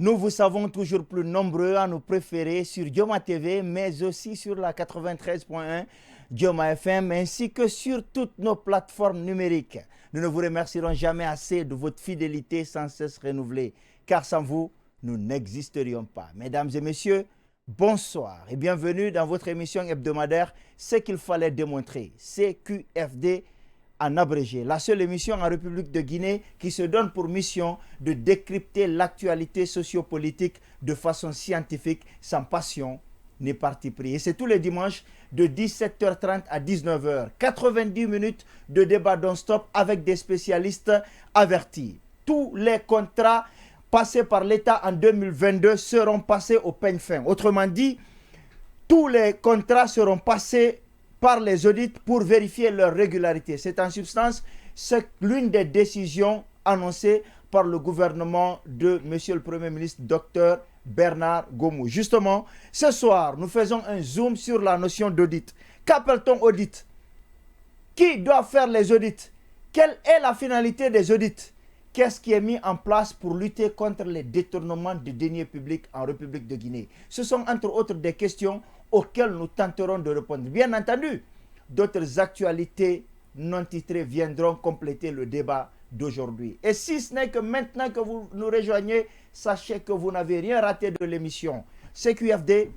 Nous vous savons toujours plus nombreux à nous préférer sur Dioma TV, mais aussi sur la 93.1 Dioma FM, ainsi que sur toutes nos plateformes numériques. Nous ne vous remercierons jamais assez de votre fidélité sans cesse renouvelée, car sans vous, nous n'existerions pas. Mesdames et messieurs, bonsoir et bienvenue dans votre émission hebdomadaire « Ce qu'il fallait démontrer », CQFD en abrégé, la seule émission en République de Guinée qui se donne pour mission de décrypter l'actualité sociopolitique de façon scientifique, sans passion ni parti pris. Et c'est tous les dimanches de 17h30 à 19h. 90 minutes de débat non-stop avec des spécialistes avertis. Tous les contrats passés par l'État en 2022 seront passés au peigne fin. Autrement dit, tous les contrats seront passés par les audits pour vérifier leur régularité. C'est en substance l'une des décisions annoncées par le gouvernement de M. le Premier ministre, Dr Bernard Gomou. Justement, ce soir, nous faisons un zoom sur la notion d'audit. Qu'appelle-t-on audit? Qui doit faire les audits? Quelle est la finalité des audits? Qu'est-ce qui est mis en place pour lutter contre les détournements de deniers publics en République de Guinée? Ce sont entre autres des questions auxquelles nous tenterons de répondre. Bien entendu, d'autres actualités non titrées viendront compléter le débat d'aujourd'hui. Et si ce n'est que maintenant que vous nous rejoignez, sachez que vous n'avez rien raté de l'émission. CQFD,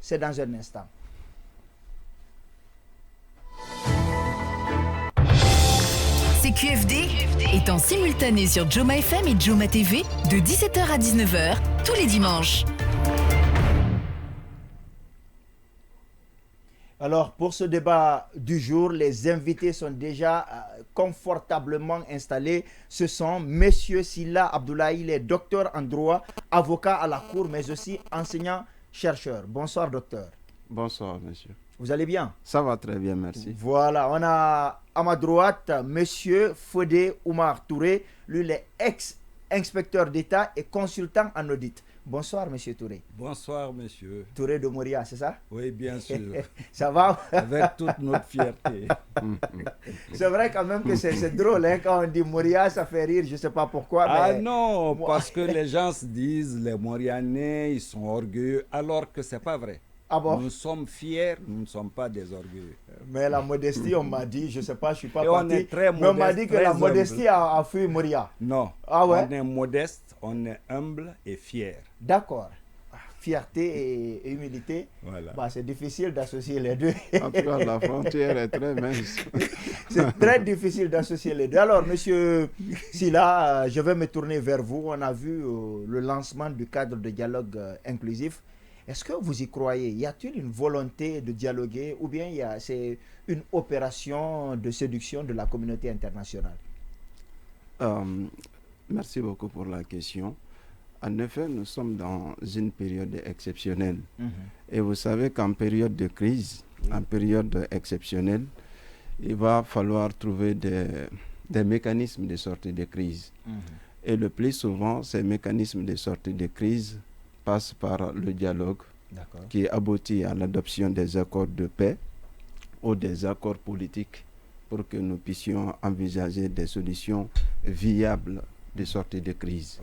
c'est dans un instant. CQFD est en simultané sur Dioma FM et Dioma TV de 17h à 19h tous les dimanches. Alors, pour ce débat du jour, les invités sont déjà confortablement installés. Ce sont M. Silla Abdoulaye, il est docteur en droit, avocat à la Cour, mais aussi enseignant-chercheur. Bonsoir, docteur. Bonsoir, monsieur. Vous allez bien? Ça va très bien, merci. Voilà, on a à ma droite M. Fodé Oumar Touré, lui, il est ex-inspecteur d'État et consultant en audit. Bonsoir, M. Touré. Bonsoir, monsieur. Touré de Moria, c'est ça? Oui, bien sûr. Ça va? Avec toute notre fierté. C'est vrai quand même que c'est drôle, hein, quand on dit Moria, ça fait rire, je ne sais pas pourquoi. Ah mais... non, parce que les gens se disent, les Morianais, ils sont orgueilleux, alors que ce n'est pas vrai. Ah bon? Nous sommes fiers, nous ne sommes pas des orgueilleux. Mais la modestie, on m'a dit, je ne sais pas, je ne suis pas Et parti, on est très modeste, mais on m'a dit que très la humble. modestie a fui Moria. Non, Ah ouais? on est modeste, on est humble et fier. D'accord. Fierté et humilité, Voilà. bah, c'est difficile d'associer les deux. En tout cas, la frontière est très mince. C'est très difficile d'associer les deux. Alors, monsieur Silla, je vais me tourner vers vous. On a vu le lancement du cadre de dialogue inclusif. Est-ce que vous y croyez? Y a-t-il une volonté de dialoguer ou bien c'est une opération de séduction de la communauté internationale? Merci beaucoup pour la question. En effet, nous sommes dans une période exceptionnelle. Et vous savez qu'en période de crise, en période exceptionnelle, il va falloir trouver des mécanismes de sortie de crise. Et le plus souvent, ces mécanismes de sortie de crise passent par le dialogue qui aboutit à l'adoption des accords de paix ou des accords politiques pour que nous puissions envisager des solutions viables de sortie de crise.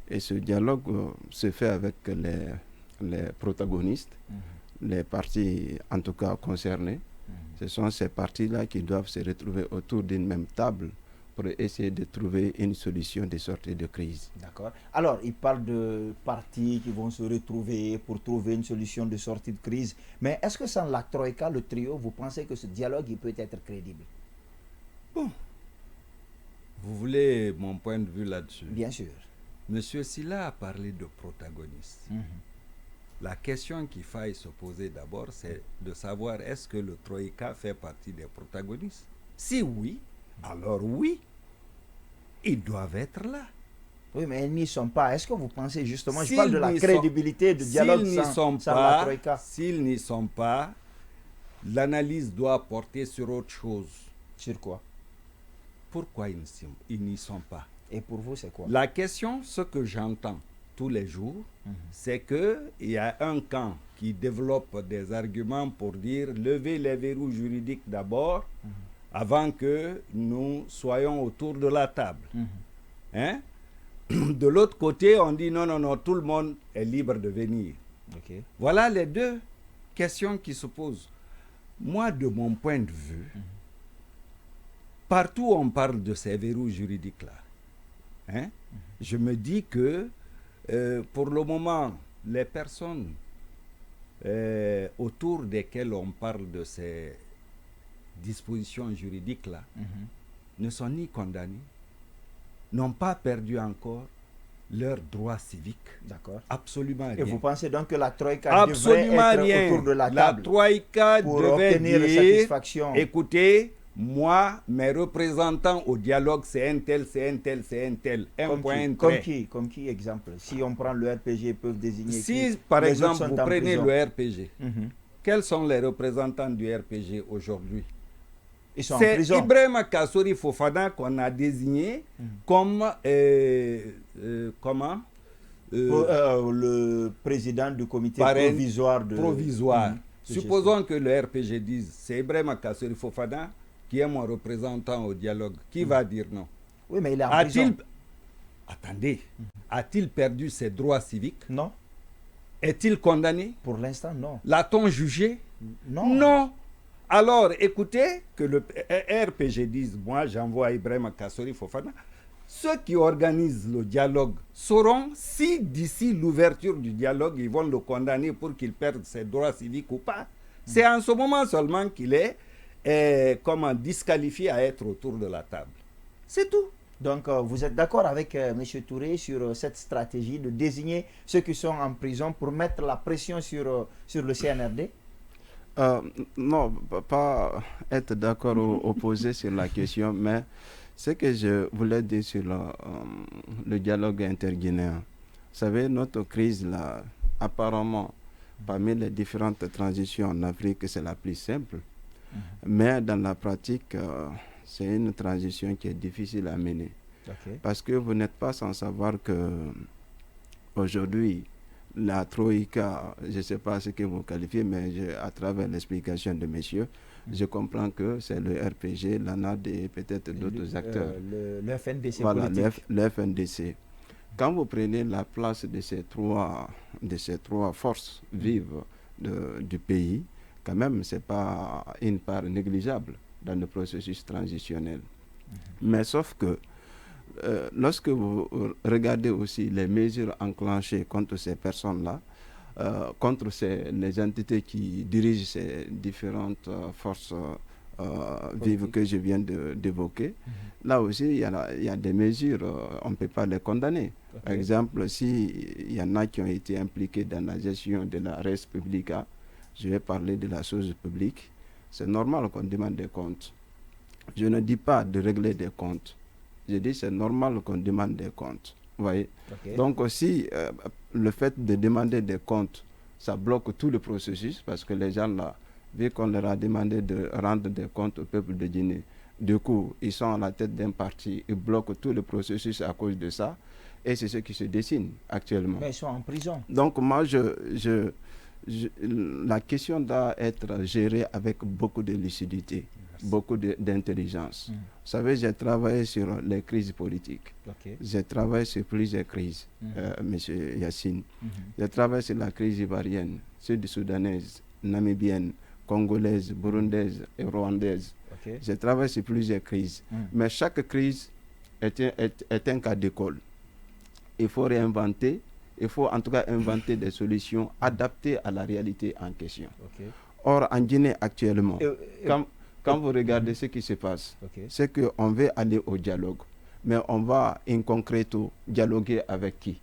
Et ce dialogue se fait avec les protagonistes, les parties en tout cas concernées. Ce sont ces parties-là qui doivent se retrouver autour d'une même table pour essayer de trouver une solution de sortie de crise. D'accord. Alors, il parle de partis qui vont se retrouver pour trouver une solution de sortie de crise. Mais est-ce que sans la Troïka, le trio, vous pensez que ce dialogue il peut être crédible? Bon, vous voulez mon point de vue là-dessus? Bien sûr. Monsieur Silla a parlé de protagonistes. La question qu'il faille se poser d'abord, c'est de savoir est-ce que le Troïka fait partie des protagonistes? Si oui, alors oui, ils doivent être là. Oui, mais ils n'y sont pas. Est-ce que vous pensez justement, je S'ils parle de la n'y crédibilité du dialogue sans la Troïka? S'ils n'y sont pas, l'analyse doit porter sur autre chose. Sur quoi? Pourquoi ils n'y sont pas? Et pour vous, c'est quoi? La question, ce que j'entends tous les jours, c'est qu'il y a un camp qui développe des arguments pour dire lever les verrous juridiques d'abord, avant que nous soyons autour de la table. Hein? de l'autre côté, on dit non, tout le monde est libre de venir. Ok. Voilà les deux questions qui se posent. Moi, de mon point de vue, partout on parle de ces verrous juridiques-là, hein, je me dis que pour le moment, les personnes autour desquelles on parle de ces dispositions juridiques-là ne sont ni condamnées, n'ont pas perdu encore leurs droits civiques. D'accord. Absolument rien. Et vous pensez donc que la Troïka devrait Absolument être rien. autour de la La table Troïka pour devait obtenir dire, satisfaction? écoutez, moi, mes représentants au dialogue, c'est un tel, c'est un tel, c'est un tel. Un Comme point, qui, un comme trait. qui, comme qui, exemple? Si on prend le RPG, ils peuvent désigner Si, qui? par Les exemple, autres sont vous en prenez prison. le RPG, Mhm. quels sont les représentants du RPG aujourd'hui? Ils sont en C'est prison. Ibrahima Kassori Fofana qu'on a désigné comme comment Le président du comité Parrain provisoire de... provisoire. Mhm. De Supposons que le RPG dise c'est Ibrahima Kassori Fofana qui est mon représentant au dialogue. Qui va dire non? Oui, mais il est en prison. Attendez, a-t-il perdu ses droits civiques? Non, Est-il condamné? pour l'instant, non. L'a-t-on jugé? Non. Non. Alors, écoutez que le RPG dise, moi j'envoie Ibrahima Kassori Fofana. Ceux qui organisent le dialogue sauront si d'ici l'ouverture du dialogue, ils vont le condamner pour qu'il perde ses droits civiques ou pas. C'est en ce moment seulement qu'il est disqualifié à être autour de la table. C'est tout. Donc, vous êtes d'accord avec M. Touré sur cette stratégie de désigner ceux qui sont en prison pour mettre la pression sur le CNRD? Non, pas être d'accord ou opposé sur la question, mais ce que je voulais dire sur le dialogue interguinéen. Vous savez, notre crise, là, apparemment, parmi les différentes transitions en Afrique, c'est la plus simple. Mais dans la pratique, c'est une transition qui est difficile à mener. Okay. Parce que vous n'êtes pas sans savoir que aujourd'hui, la Troïka, je ne sais pas ce que vous qualifiez, mais à travers l'explication de messieurs, je comprends que c'est le RPG, l'ANAD et peut-être d'autres acteurs. Le FNDC voilà, politique. le FNDC. Quand vous prenez la place de ces trois forces vives du pays, quand même, ce n'est pas une part négligeable dans le processus transitionnel. Mais sauf que lorsque vous regardez aussi les mesures enclenchées contre ces personnes-là, contre les entités qui dirigent ces différentes forces vives que je viens d'évoquer, là aussi il y a des mesures, on ne peut pas les condamner. Okay. Par exemple, s'il y en a qui ont été impliqués dans la gestion de la res publica, je vais parler de la chose publique, c'est normal qu'on demande des comptes. Je ne dis pas de régler des comptes. Je dis c'est normal qu'on demande des comptes. Vous voyez? Okay. Donc aussi, le fait de demander des comptes, ça bloque tout le processus parce que les gens là, vu qu'on leur a demandé de rendre des comptes au peuple de Guinée, du coup, ils sont à la tête d'un parti, ils bloquent tout le processus à cause de ça. Et c'est ce qui se dessine actuellement. Mais ils sont en prison. Donc moi, la question doit être gérée avec beaucoup de lucidité. Merci. Beaucoup d'intelligence. Vous savez, j'ai travaillé sur les crises politiques. Okay. J'ai travaillé sur plusieurs crises, M. Yassine. J'ai travaillé sur la crise ivoirienne, sud-soudanaise, namibienne, congolaise, burundaise et rwandaise. Okay. J'ai travaillé sur plusieurs crises. Mais chaque crise est un cas d'école. Il faut réinventer. Il faut en tout cas inventer des solutions adaptées à la réalité en question. Okay. Or, en Guinée actuellement, quand vous regardez ce qui se passe, c'est qu'on veut aller au dialogue, mais on va in concreto dialoguer avec qui?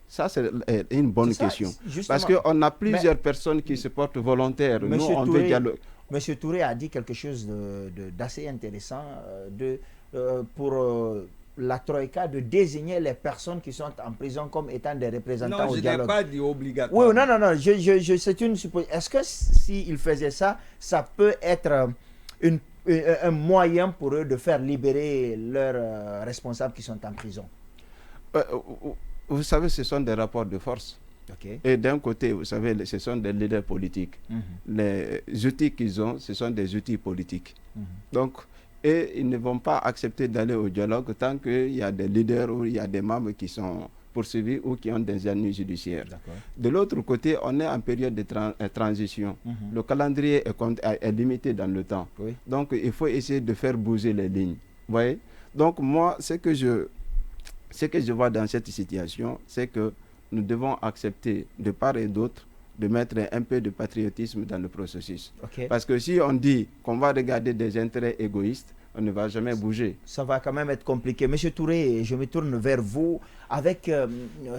Ça, c'est une bonne question. Parce qu'on a plusieurs personnes qui se portent volontaires. Nous, on veut dialoguer. M. Touré a dit quelque chose d'assez intéressant pour la Troïka de désigner les personnes qui sont en prison comme étant des représentants au dialogue. Non, je n'ai pas dit obligatoire. Oui, non, c'est une supposition. Est-ce que s'il faisait ça, ça peut être un moyen pour eux de faire libérer leurs responsables qui sont en prison? Vous savez, ce sont des rapports de force. Okay. Et d'un côté, vous savez, ce sont des leaders politiques. Les outils qu'ils ont, ce sont des outils politiques. Donc, Et ils ne vont pas accepter d'aller au dialogue tant qu'il y a des leaders ou il y a des membres qui sont poursuivis ou qui ont des ennuis judiciaires. De l'autre côté, on est en période de transition. Le calendrier est limité dans le temps. Oui. Donc, il faut essayer de faire bouger les lignes. Vous voyez? Donc, moi, ce que je vois dans cette situation, c'est que nous devons accepter de part et d'autre de mettre un peu de patriotisme dans le processus. Parce que si on dit qu'on va regarder des intérêts égoïstes, on ne va jamais bouger. Ça va quand même être compliqué. Monsieur Touré, je me tourne vers vous. Avec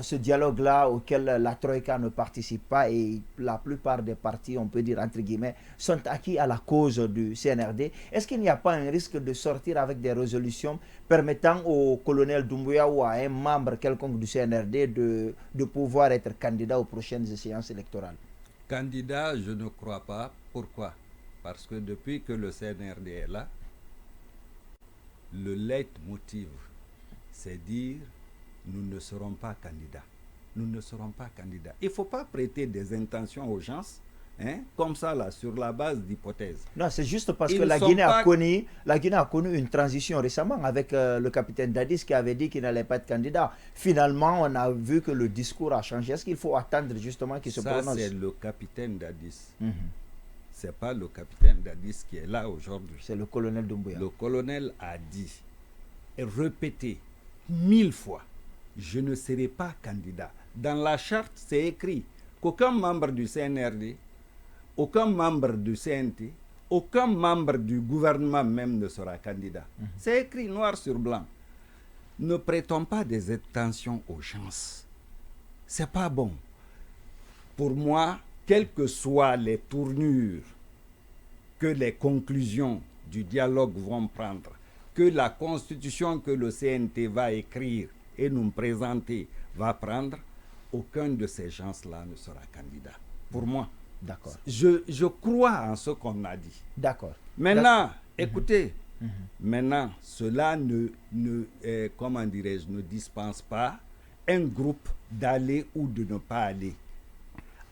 ce dialogue-là auquel la Troïka ne participe pas et la plupart des partis, on peut dire entre guillemets, sont acquis à la cause du CNRD, est-ce qu'il n'y a pas un risque de sortir avec des résolutions permettant au colonel Doumbouya ou à un membre quelconque du CNRD de pouvoir être candidat aux prochaines échéances électorales? Candidat, je ne crois pas. Pourquoi? Parce que depuis que le CNRD est là, le leitmotiv, c'est dire nous ne serons pas candidats. Nous ne serons pas candidats. Il ne faut pas prêter des intentions aux gens, comme ça, là, sur la base d'hypothèses. Non, c'est juste parce que la Guinée a connu une transition récemment avec le capitaine Dadis qui avait dit qu'il n'allait pas être candidat. Finalement, on a vu que le discours a changé. Est-ce qu'il faut attendre justement qu'il se prononce? Ça, c'est le capitaine Dadis. Ce n'est pas le capitaine Dadis qui est là aujourd'hui. C'est le colonel Doumbouya. Le colonel a dit et répété 1000 fois, je ne serai pas candidat. Dans la charte, c'est écrit qu'aucun membre du CNRD, aucun membre du CNT, aucun membre du gouvernement même ne sera candidat. C'est écrit noir sur blanc. Ne prêtons pas des intentions aux gens. C'est pas bon. Pour moi, quelles que soient les tournures que les conclusions du dialogue vont prendre, que la constitution que le CNT va écrire et nous présenter va prendre, aucun de ces gens-là ne sera candidat. Pour moi. D'accord. Je crois en ce qu'on a dit. D'accord. Maintenant, écoutez, maintenant, cela comment dirais-je, ne dispense pas un groupe d'aller ou de ne pas aller.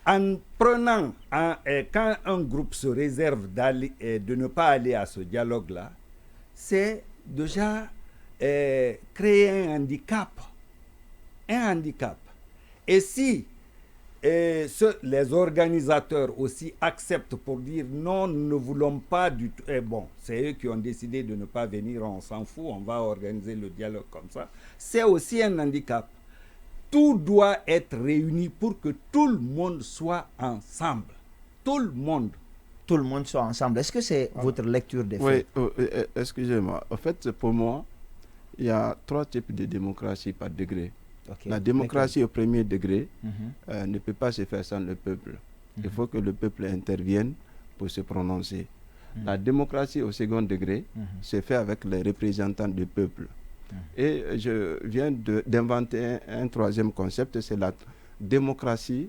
En prenant, quand un groupe se réserve de ne pas aller à ce dialogue-là, c'est déjà créer un handicap. Un handicap. Et si les organisateurs aussi acceptent pour dire non, nous ne voulons pas du tout, bon, c'est eux qui ont décidé de ne pas venir, on s'en fout, on va organiser le dialogue comme ça, c'est aussi un handicap. Tout doit être réuni pour que tout le monde soit ensemble. Tout le monde. Tout le monde soit ensemble. Est-ce que c'est votre lecture des faits? Oui, excusez-moi. En fait, pour moi, il y a 3 types de démocratie par degré. La démocratie au premier degré ne peut pas se faire sans le peuple. Il faut que le peuple intervienne pour se prononcer. La démocratie au second degré se fait avec les représentants du peuple. Et je viens d'inventer un 3e concept, c'est la démocratie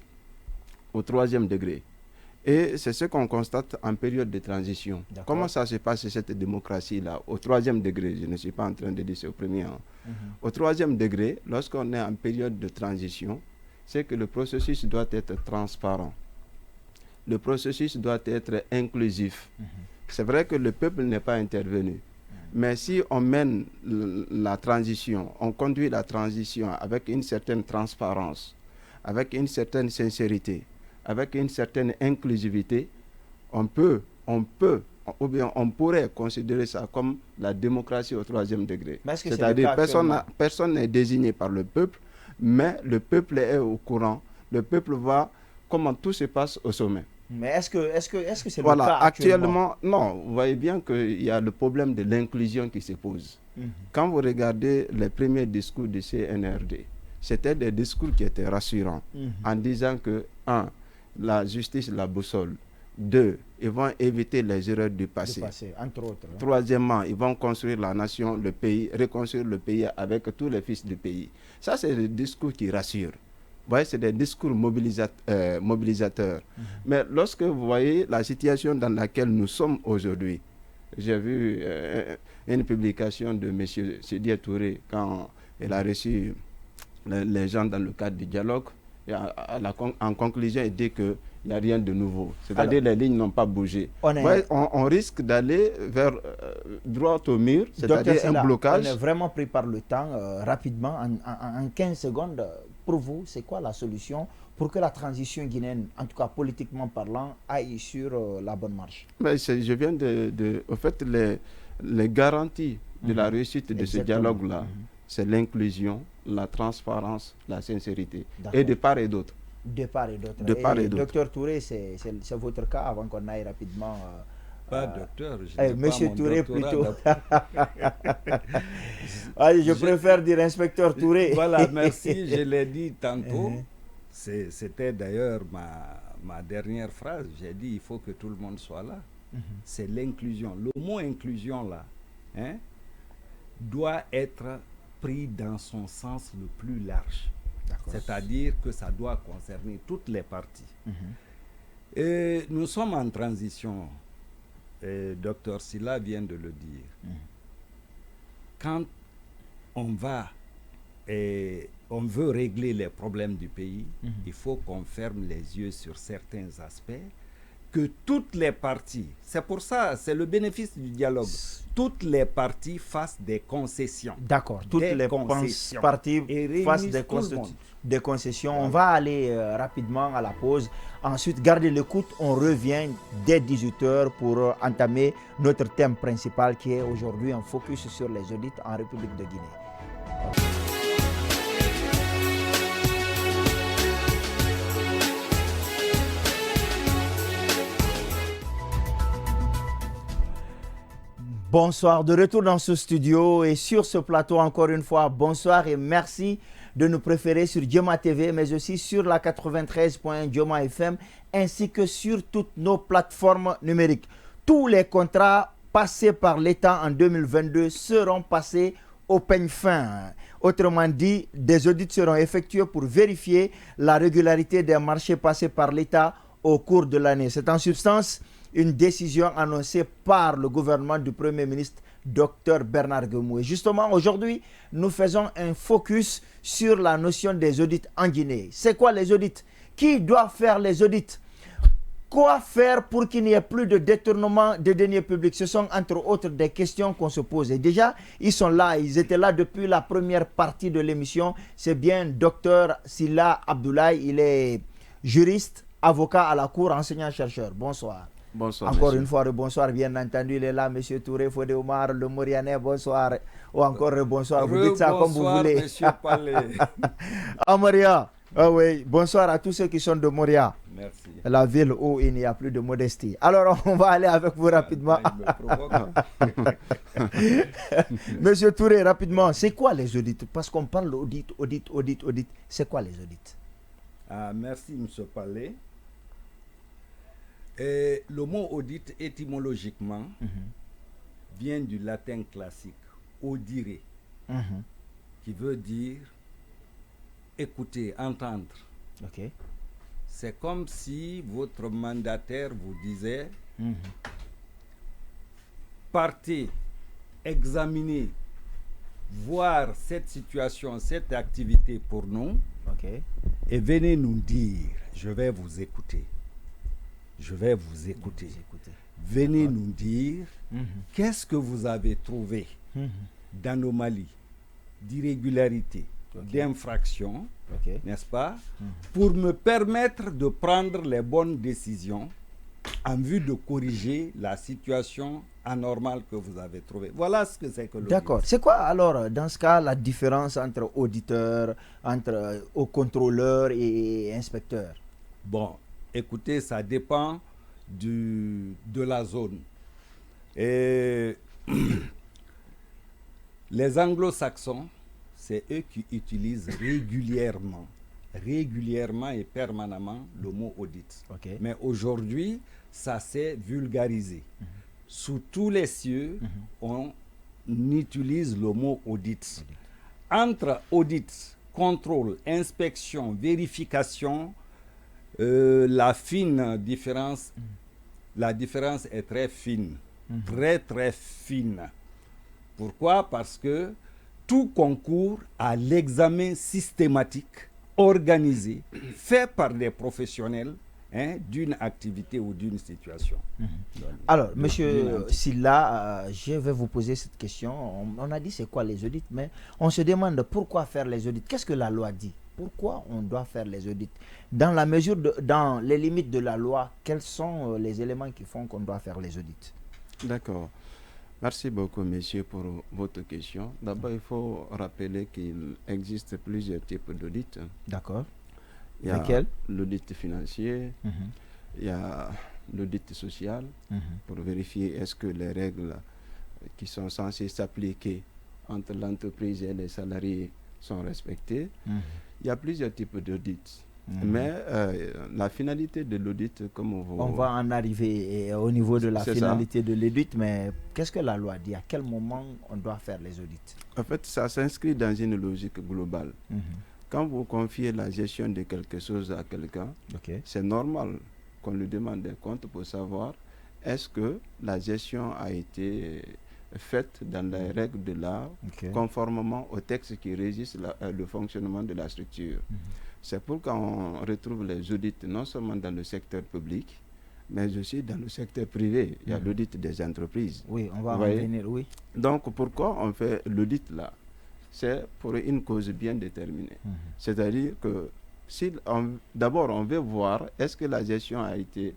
au 3e degré. Et c'est ce qu'on constate en période de transition. Comment ça se passe cette démocratie-là au 3e degré? Je ne suis pas en train de dire c'est au premier. Au 3e degré, lorsqu'on est en période de transition, c'est que le processus doit être transparent. Le processus doit être inclusif. C'est vrai que le peuple n'est pas intervenu. Mais si on mène la transition, on conduit la transition avec une certaine transparence, avec une certaine sincérité, avec une certaine inclusivité, on pourrait considérer ça comme la démocratie au 3e degré. C'est-à-dire personne n'est désigné par le peuple, mais le peuple est au courant. Le peuple voit comment tout se passe au sommet. Mais est-ce que c'est le cas actuellement? Non, vous voyez bien qu'il y a le problème de l'inclusion qui se pose. Quand vous regardez les premiers discours du CNRD, c'était des discours qui étaient rassurants, en disant que, 1, la justice, la boussole. 2, ils vont éviter les erreurs du passé. Entre autres. 3èmement, ils vont construire la nation, le pays, reconstruire le pays avec tous les fils du pays. Ça, c'est le discours qui rassure. Vous voyez, c'est des discours mobilisateurs. Mais lorsque vous voyez la situation dans laquelle nous sommes aujourd'hui, j'ai vu une publication de M. Sédié Touré quand il a reçu les gens dans le cadre du dialogue. Et en conclusion, il dit qu'il il n'y a rien de nouveau. C'est-à-dire les lignes n'ont pas bougé. On risque d'aller vers droit au mur, c'est-à-dire un blocage. On est vraiment pris par le temps. Rapidement, en 15 secondes, pour vous, c'est quoi la solution pour que la transition guinéenne, en tout cas politiquement parlant, aille sur la bonne marche? Je viens au fait, les garanties de la réussite de ce dialogue-là, c'est l'inclusion, la transparence, la sincérité, et de part et d'autre. De part et d'autre. Docteur Touré, c'est votre cas avant qu'on aille rapidement. Pas docteur, Monsieur Touré plutôt. Allez, je préfère dire inspecteur Touré. Voilà, merci, je l'ai dit tantôt. C'était d'ailleurs ma dernière phrase. J'ai dit il faut que tout le monde soit là. C'est l'inclusion. Le mot inclusion là doit être pris dans son sens le plus large. C'est-à-dire que ça doit concerner toutes les parties. Et nous sommes en transition. Dr Sylla vient de le dire. Quand on veut régler les problèmes du pays, il faut qu'on ferme les yeux sur certains aspects, que toutes les parties, c'est pour ça, c'est le bénéfice du dialogue, toutes les parties fassent des concessions. D'accord, toutes les parties fassent des concessions. On va aller rapidement à la pause. Ensuite, gardez l'écoute, on revient dès 18h pour entamer notre thème principal qui est aujourd'hui un focus sur les audits en République de Guinée. Bonsoir, de retour dans ce studio et sur ce plateau encore une fois, bonsoir et merci de nous préférer sur Dioma TV mais aussi sur la 93.1 Dioma FM ainsi que sur toutes nos plateformes numériques. Tous les contrats passés par l'État en 2022 seront passés au peigne fin. Autrement dit, des audits seront effectués pour vérifier la régularité des marchés passés par l'État au cours de l'année. C'est en substance une décision annoncée par le gouvernement du Premier ministre Dr Bernard Guémou. Et justement, aujourd'hui, nous faisons un focus sur la notion des audits en Guinée. C'est quoi les audits? Qui doit faire les audits? Quoi faire pour qu'il n'y ait plus de détournement de deniers publics? Ce sont entre autres des questions qu'on se pose. Et déjà, ils sont là, ils étaient là depuis la première partie de l'émission. C'est bien Dr Sylla Abdoulaye, il est juriste, avocat à la Cour, enseignant-chercheur. Bonsoir. Bonsoir. Encore monsieur. Une fois, bonsoir, bien entendu, il est là, M. Touré, Fodé Omar, le Morianais, bonsoir. Ou encore bonsoir, vous dites ça comme vous voulez. Monsieur Palais. À Moria, oui, bonsoir à tous ceux qui sont de Moria. Merci. La ville où il n'y a plus de modestie. Alors, on va aller avec vous rapidement. Monsieur Touré, rapidement, c'est quoi les audits? Parce qu'on parle d'audit, audit. C'est quoi les audits? Merci, M. Palais. Et le mot audit, étymologiquement, vient du latin classique, audire, qui veut dire écouter, entendre. Okay. C'est comme si votre mandataire vous disait partez, examinez, voir cette situation, cette activité pour nous, et venez nous dire, je vais vous écouter. Je vais vous écouter. Venez nous dire qu'est-ce que vous avez trouvé d'anomalies, d'irrégularités, d'infractions, n'est-ce pas, pour me permettre de prendre les bonnes décisions en vue de corriger la situation anormale que vous avez trouvée. Voilà ce que c'est que l'audit. D'accord. C'est quoi alors, dans ce cas, la différence entre auditeur, entre contrôleur et inspecteur? Bon, écoutez, ça dépend de la zone. Et les anglo-saxons, c'est eux qui utilisent régulièrement et permanemment le mot audit. Mais aujourd'hui, ça s'est vulgarisé. Sous tous les cieux, on utilise le mot audit. Entre audit, contrôle, inspection, vérification, la différence est très fine, très fine. Pourquoi? Parce que tout concourt à l'examen systématique, organisé, fait par des professionnels, d'une activité ou d'une situation. Alors, monsieur Sylla, je vais vous poser cette question. On a dit c'est quoi les audits, mais on se demande pourquoi faire les audits. Qu'est-ce que la loi dit? Pourquoi on doit faire les audits? Dans la mesure dans les limites de la loi, quels sont les éléments qui font qu'on doit faire les audits? D'accord. Merci beaucoup, monsieur, pour votre question. D'abord, il faut rappeler qu'il existe plusieurs types d'audits. D'accord. Il y a Lesquels? l'audit financier, il y a l'audit social, pour vérifier est-ce que les règles qui sont censées s'appliquer entre l'entreprise et les salariés sont respectées. Il y a plusieurs types d'audits. Mais la finalité de l'audit, comme on va en arriver au niveau de la finalité de l'audit, mais qu'est-ce que la loi dit? À quel moment on doit faire les audits? En fait, ça s'inscrit dans une logique globale. Quand vous confiez la gestion de quelque chose à quelqu'un, c'est normal qu'on lui demande des comptes pour savoir est-ce que la gestion a été faite dans les règles de l'art, conformément au texte qui régisse le fonctionnement de la structure. C'est pourquoi on retrouve les audits non seulement dans le secteur public, mais aussi dans le secteur privé. Il y a l'audit des entreprises. Oui, on va en revenir, oui. Donc, pourquoi on fait l'audit là? C'est pour une cause bien déterminée. C'est-à-dire que si d'abord on veut voir est-ce que la gestion a été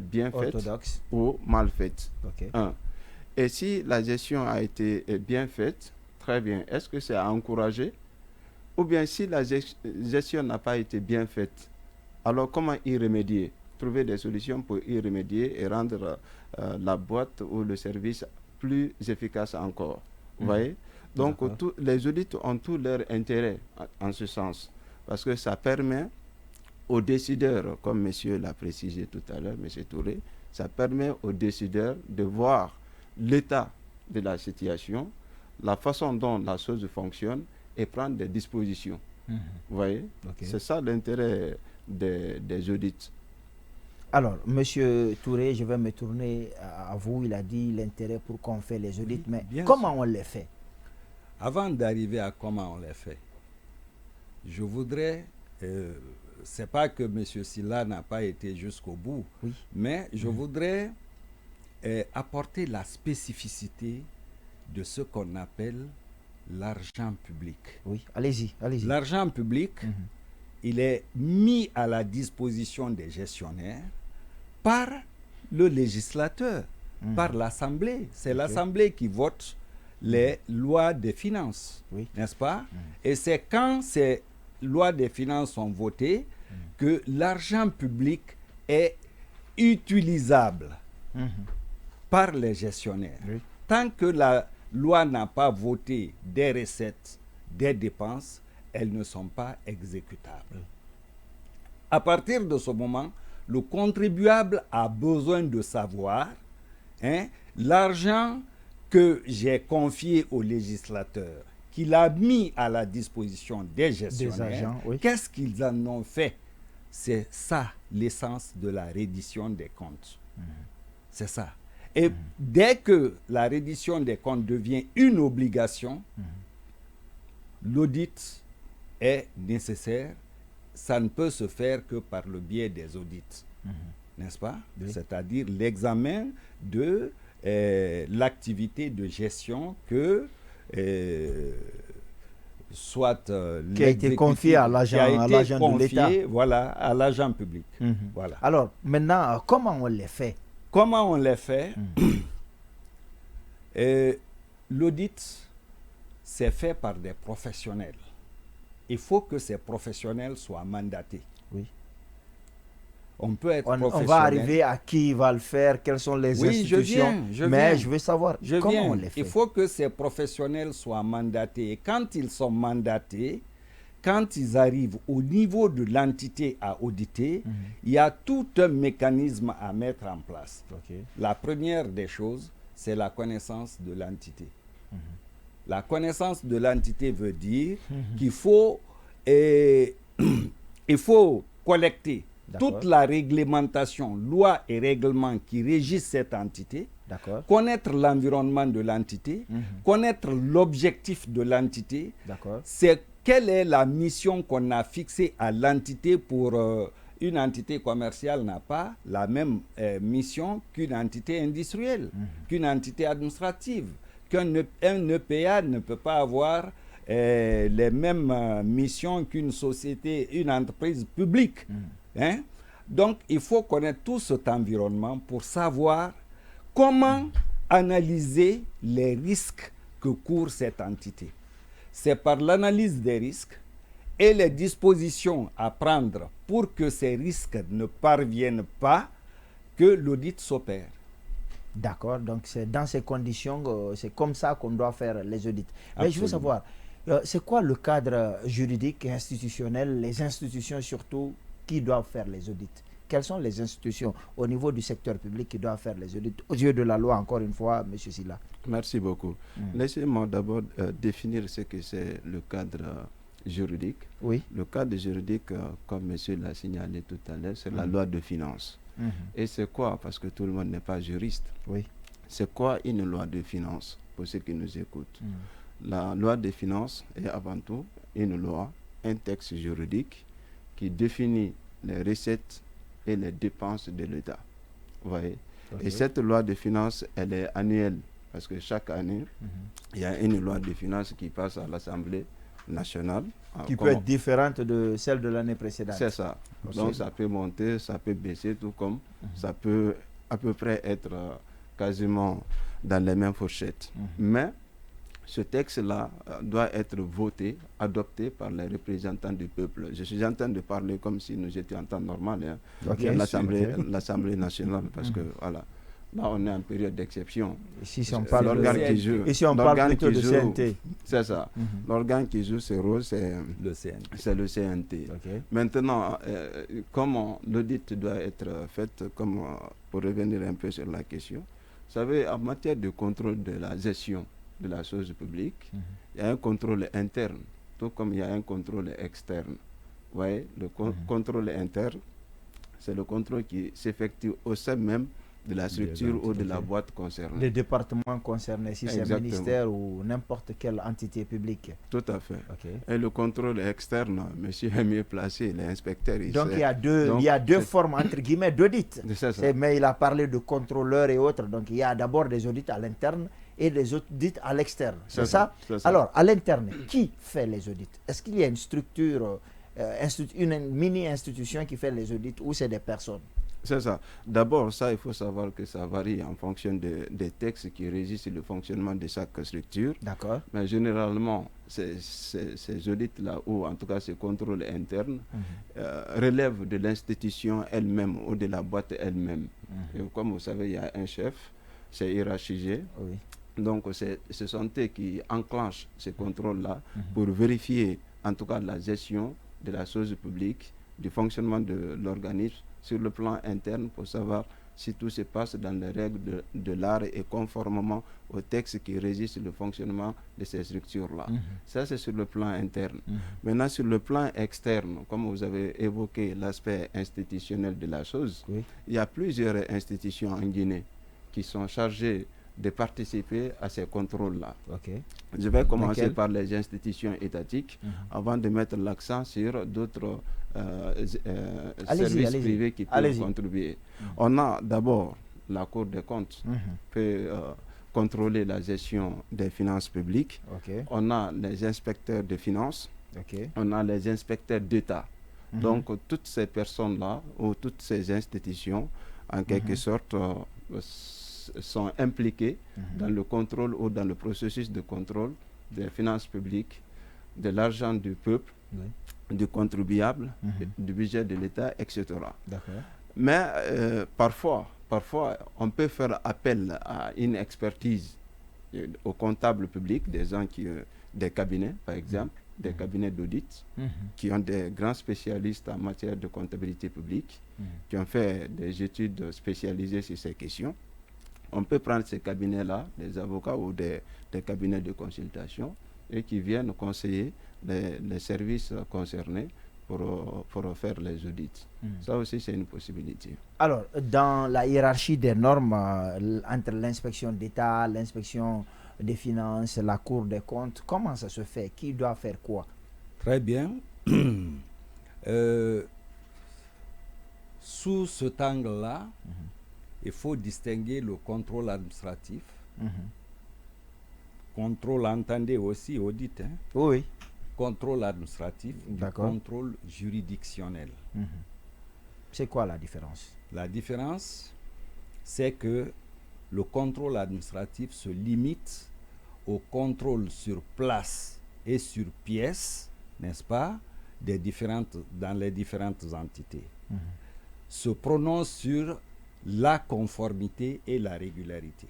bien faite ou mal faite. Et si la gestion a été bien faite, très bien, est-ce que c'est à encourager? Ou bien si la gestion n'a pas été bien faite, alors comment y remédier? Trouver des solutions pour y remédier et rendre la boîte ou le service plus efficace encore. Vous voyez? Donc, les audits ont tout leur intérêt en ce sens, parce que ça permet aux décideurs, comme monsieur l'a précisé tout à l'heure, monsieur Touré, ça permet aux décideurs de voir l'état de la situation, la façon dont la chose fonctionne et prendre des dispositions. Vous voyez? C'est ça l'intérêt des audits. Alors, monsieur Touré, je vais me tourner à vous. Il a dit l'intérêt pour qu'on fait les audits, mais comment on les fait? Avant d'arriver à comment on les fait, je voudrais, c'est pas que M. Sylla n'a pas été jusqu'au bout, mais je voudrais apporter la spécificité de ce qu'on appelle l'argent public. Oui, allez-y. L'argent public, il est mis à la disposition des gestionnaires par le législateur, par l'Assemblée. C'est l'Assemblée qui vote les lois des finances, n'est-ce pas? Et c'est quand ces lois des finances sont votées que l'argent public est utilisable par les gestionnaires. Tant que la loi n'a pas voté des recettes, des dépenses, elles ne sont pas exécutables. À partir de ce moment, le contribuable a besoin de savoir l'argent que j'ai confié au législateur, qu'il a mis à la disposition des gestionnaires, qu'est-ce qu'ils en ont fait? C'est ça l'essence de la reddition des comptes. C'est ça. Et dès que la reddition des comptes devient une obligation, l'audit est nécessaire. Ça ne peut se faire que par le biais des audits, n'est-ce pas? C'est-à-dire l'examen de l'activité de gestion que soit qui a été confié à l'agent de l'État. Voilà, à l'agent public. Voilà. Alors, maintenant, comment on les fait? Comment on les fait? L'audit, c'est fait par des professionnels. Il faut que ces professionnels soient mandatés. On peut être professionnel. On va arriver à qui va le faire, quelles sont les institutions. Je veux savoir comment on les fait. Il faut que ces professionnels soient mandatés. Et quand ils sont mandatés, quand ils arrivent au niveau de l'entité à auditer, il y a tout un mécanisme à mettre en place. La première des choses, c'est la connaissance de l'entité. La connaissance de l'entité veut dire qu'il faut, il faut collecter toute la réglementation, loi et règlement qui régissent cette entité, connaître l'environnement de l'entité, connaître l'objectif de l'entité, c'est quelle est la mission qu'on a fixée à l'entité pour une entité commerciale n'a pas la même mission qu'une entité industrielle, qu'une entité administrative, qu'un EPA ne peut pas avoir les mêmes missions qu'une société, une entreprise publique. Hein? Donc, il faut connaître tout cet environnement pour savoir comment analyser les risques que court cette entité. C'est par l'analyse des risques et les dispositions à prendre pour que ces risques ne parviennent pas que l'audit s'opère. D'accord, donc c'est dans ces conditions, c'est comme ça qu'on doit faire les audits. Mais je veux Absolument. savoir, c'est quoi le cadre juridique et institutionnel, les institutions surtout, qui doivent faire les audits? Quelles sont les institutions au niveau du secteur public qui doivent faire les audits aux yeux de la loi, encore une fois, M. Sylla? Merci beaucoup. Laissez-moi d'abord définir ce que c'est le cadre juridique. Oui. Le cadre juridique, comme monsieur l'a signalé tout à l'heure, c'est la loi de finances. Et c'est quoi? Parce que tout le monde n'est pas juriste. Oui. C'est quoi une loi de finances pour ceux qui nous écoutent? La loi de finances est avant tout une loi, un texte juridique qui définit les recettes et les dépenses de l'État. Vous voyez? Okay. Et cette loi de finances, elle est annuelle parce que chaque année, il y a une loi de finances qui passe à l'Assemblée nationale. Qui peut être différente de celle de l'année précédente. C'est ça. Okay. Donc ça peut monter, ça peut baisser, tout comme ça peut à peu près être quasiment dans les mêmes fourchettes. Mais ce texte-là doit être voté, adopté par les représentants du peuple. Je suis en train de parler comme si nous étions en temps normal, hein, Okay, l'Assemblée nationale, parce que voilà, là on est en période d'exception. Ici, on parle l'organe qui joue. Ici, on parle plutôt de CNT. C'est ça. L'organe qui joue ce rôle, c'est le CNT. Okay. Maintenant, comment l'audit doit être fait, pour revenir un peu sur la question, vous savez, en matière de contrôle de la gestion de la chose publique, il y a un contrôle interne, tout comme il y a un contrôle externe. Vous voyez, le contrôle interne, c'est le contrôle qui s'effectue au sein même de la structure ou de la boîte concernée. Les départements concernés, si c'est un ministère ou n'importe quelle entité publique. Tout à fait. Okay. Et le contrôle externe, monsieur est mieux placé, les inspecteurs. Donc il y a deux formes, entre guillemets, d'audit. Mais il a parlé de contrôleurs et autres. Donc il y a d'abord des audits à l'interne et des audits à l'externe. C'est ça? Alors, à l'interne, qui fait les audits? Est-ce qu'il y a une structure, une mini-institution qui fait les audits ou c'est des personnes? C'est ça. D'abord, ça, il faut savoir que ça varie en fonction des textes qui régissent le fonctionnement de chaque structure. D'accord. Mais généralement, ces audits-là, ou en tout cas ces contrôles internes, relèvent de l'institution elle-même ou de la boîte elle-même. Et comme vous savez, il y a un chef, c'est hiérarchisé. Oui. Donc, ce sont eux qui enclenchent ces contrôles-là pour vérifier, en tout cas, la gestion de la chose publique, du fonctionnement de l'organisme sur le plan interne pour savoir si tout se passe dans les règles de l'art et conformément aux textes qui régissent le fonctionnement de ces structures-là. Ça, c'est sur le plan interne. Maintenant, sur le plan externe, comme vous avez évoqué l'aspect institutionnel de la chose, il y a plusieurs institutions en Guinée qui sont chargées de participer à ces contrôles-là. Okay. Je vais commencer par les institutions étatiques avant de mettre l'accent sur d'autres services privés qui peuvent contribuer. On a d'abord la Cour des comptes qui peut contrôler la gestion des finances publiques. On a les inspecteurs de finances. On a les inspecteurs d'État. Donc toutes ces personnes-là ou toutes ces institutions, en quelque sorte, sont impliqués dans le contrôle ou dans le processus de contrôle des finances publiques, de l'argent du peuple, du contribuable, du budget de l'État, etc. Mais parfois, on peut faire appel à une expertise au comptable public, des cabinets, par exemple, des cabinets d'audit, qui ont des grands spécialistes en matière de comptabilité publique, qui ont fait des études spécialisées sur ces questions. On peut prendre ces cabinets-là, des avocats ou des cabinets de consultation, et qui viennent conseiller les services concernés pour faire les audits. Ça aussi, c'est une possibilité. Alors, dans la hiérarchie des normes entre l'inspection d'État, l'inspection des finances, la Cour des comptes, comment ça se fait? Qui doit faire quoi? Très bien. Sous cet angle-là, il faut distinguer le contrôle administratif. Contrôle, entendez aussi, audit. Hein? Oui. Contrôle administratif du D'accord. contrôle juridictionnel. C'est quoi la différence? La différence, c'est que le contrôle administratif se limite au contrôle sur place et sur pièce, n'est-ce pas, dans les différentes entités. Se prononce sur la conformité et la régularité.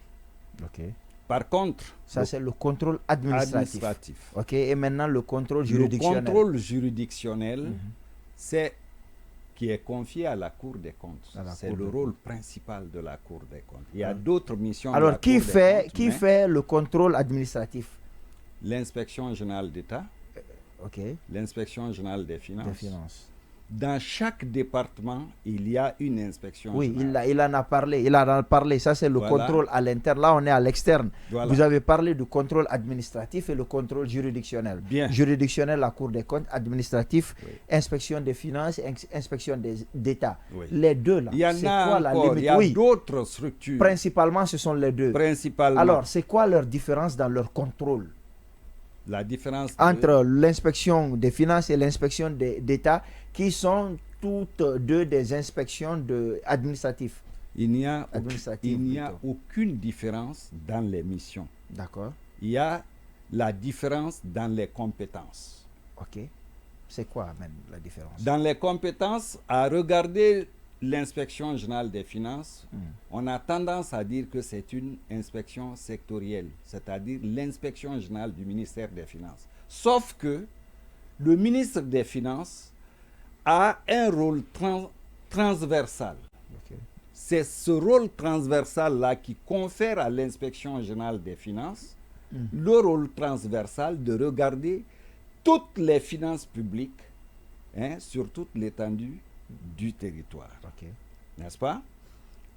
Ok. Par contre, Ça, c'est le contrôle administratif. Ok. Et maintenant, le contrôle juridictionnel. le contrôle juridictionnel, c'est qui est confié à la Cour des comptes. C'est le rôle principal de la Cour des comptes. Il y a d'autres missions. Alors, de la Cour des comptes, qui mais fait le contrôle administratif? L'inspection générale d'État, Ok. l'inspection générale des finances. Des finances. Dans chaque département, il y a une inspection Oui, générale. il en a parlé. Ça, c'est le Voilà. contrôle à l'interne. Là, on est à l'externe. Voilà. Vous avez parlé du contrôle administratif et le contrôle juridictionnel. Bien. Juridictionnel, la Cour des comptes. Administratif, Oui. inspection des finances, inspection d'État. Oui. Les deux, là. Il y en C'est a quoi la encore, limite? il y a Oui, d'autres structures. principalement, ce sont les deux. Principalement. Alors, c'est quoi leur différence dans leur contrôle la différence entre l'inspection des finances et l'inspection d'État, qui sont toutes deux des inspections administratives? il n'y a Plutôt. aucune différence dans les missions. D'accord. Il y a la différence dans les compétences. Ok. C'est quoi, même, la différence? Dans les compétences, à regarder l'inspection générale des finances, on a tendance à dire que c'est une inspection sectorielle, c'est-à-dire l'inspection générale du ministère des Finances. Sauf que le ministre des Finances a un rôle transversal. Ok. C'est ce rôle transversal-là qui confère à l'inspection générale des finances le rôle transversal de regarder toutes les finances publiques, hein, sur toute l'étendue du territoire. Ok. N'est-ce pas?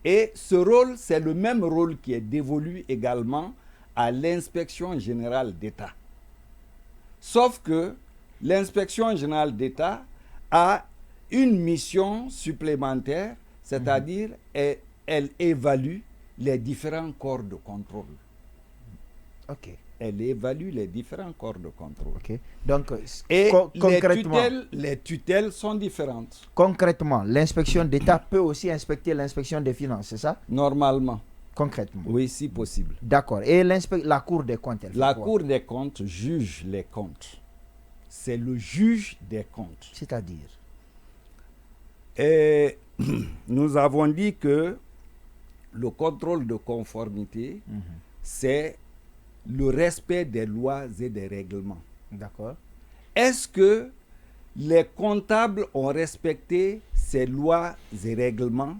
Et ce rôle, c'est le même rôle qui est dévolu également à l'inspection générale d'État. Sauf que l'inspection générale d'État a une mission supplémentaire, c'est-à-dire elle évalue les différents corps de contrôle. Ok. Elle évalue les différents corps de contrôle. Ok. Donc, Et concrètement, les tutelles sont différentes. concrètement, l'inspection d'État peut aussi inspecter l'inspection des finances, c'est ça? Normalement. Concrètement. Oui, si possible. D'accord. Et la Cour des comptes, elle fait La quoi? Cour des comptes juge les comptes. C'est le juge des comptes. C'est-à-dire? Et nous avons dit que le contrôle de conformité, c'est le respect des lois et des règlements. D'accord. Est-ce que les comptables ont respecté ces lois et règlements?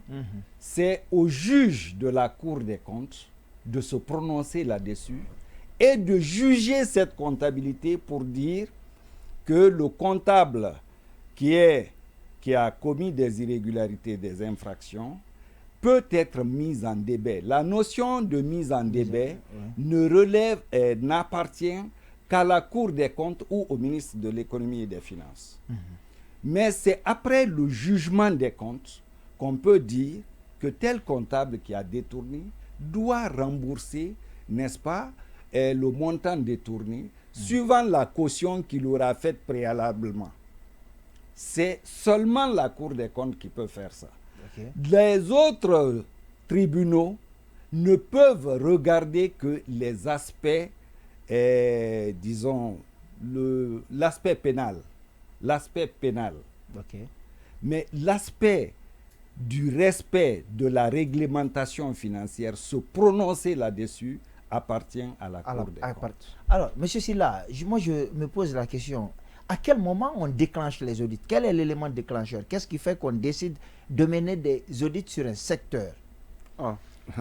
C'est au juge de la Cour des comptes de se prononcer là-dessus et de juger cette comptabilité pour dire que le comptable qui a commis des irrégularités, des infractions, peut être mis en débat. La notion de mise en débat ne relève, n'appartient qu'à la Cour des comptes ou au ministre de l'économie et des finances. Mais c'est après le jugement des comptes qu'on peut dire que tel comptable qui a détourné doit rembourser, n'est-ce pas, le montant détourné, suivant la caution qu'il aura faite préalablement. C'est seulement la Cour des comptes qui peut faire ça. Okay. Les autres tribunaux ne peuvent regarder que les aspects, disons, l'aspect pénal. L'aspect pénal. Ok. Mais l'aspect du respect de la réglementation financière, se prononcer là-dessus, appartient à la Cour des comptes. Alors, M. Sylla, moi je me pose la question, à quel moment on déclenche les audits? Quel est l'élément déclencheur? Qu'est-ce qui fait qu'on décide de mener des audits sur un secteur?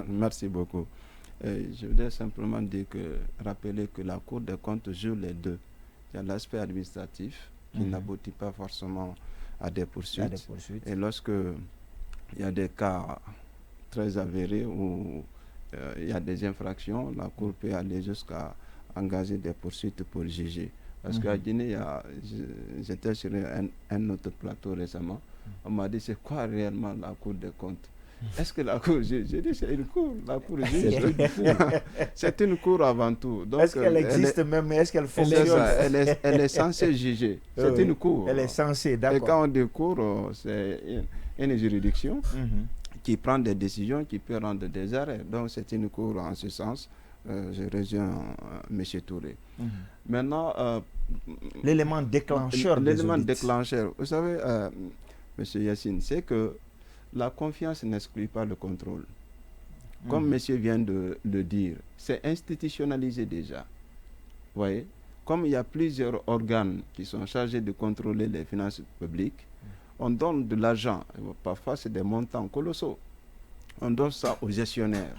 Merci beaucoup. Je voudrais simplement rappeler que la Cour des comptes joue les deux. Il y a l'aspect administratif qui n'aboutit pas forcément à des poursuites. Et lorsque il y a des cas très avérés où il y a des infractions, la Cour peut aller jusqu'à engager des poursuites pour juger. Parce qu'à Guinée, j'étais sur un autre plateau récemment On m'a dit, c'est quoi réellement la Cour des comptes? Est-ce que la Cour, j'ai dit, c'est une cour, la Cour, c'est une cour avant tout. Est-ce qu'elle existe même, est-ce qu'elle fonctionne? Elle est censée juger, c'est une cour. Elle est censée, d'accord. Et quand on dit cour, c'est une juridiction qui prend des décisions, qui peut rendre des arrêts. Donc c'est une cour en ce sens. Je rejoins M. Touré. Maintenant, l'élément déclencheur. L'élément déclencheur, vous savez, M. Yassine, c'est que la confiance n'exclut pas le contrôle. Comme monsieur vient de le dire, c'est institutionnalisé déjà. Vous voyez, comme il y a plusieurs organes qui sont chargés de contrôler les finances publiques, on donne de l'argent. Parfois, c'est des montants colossaux. On donne ça aux gestionnaires,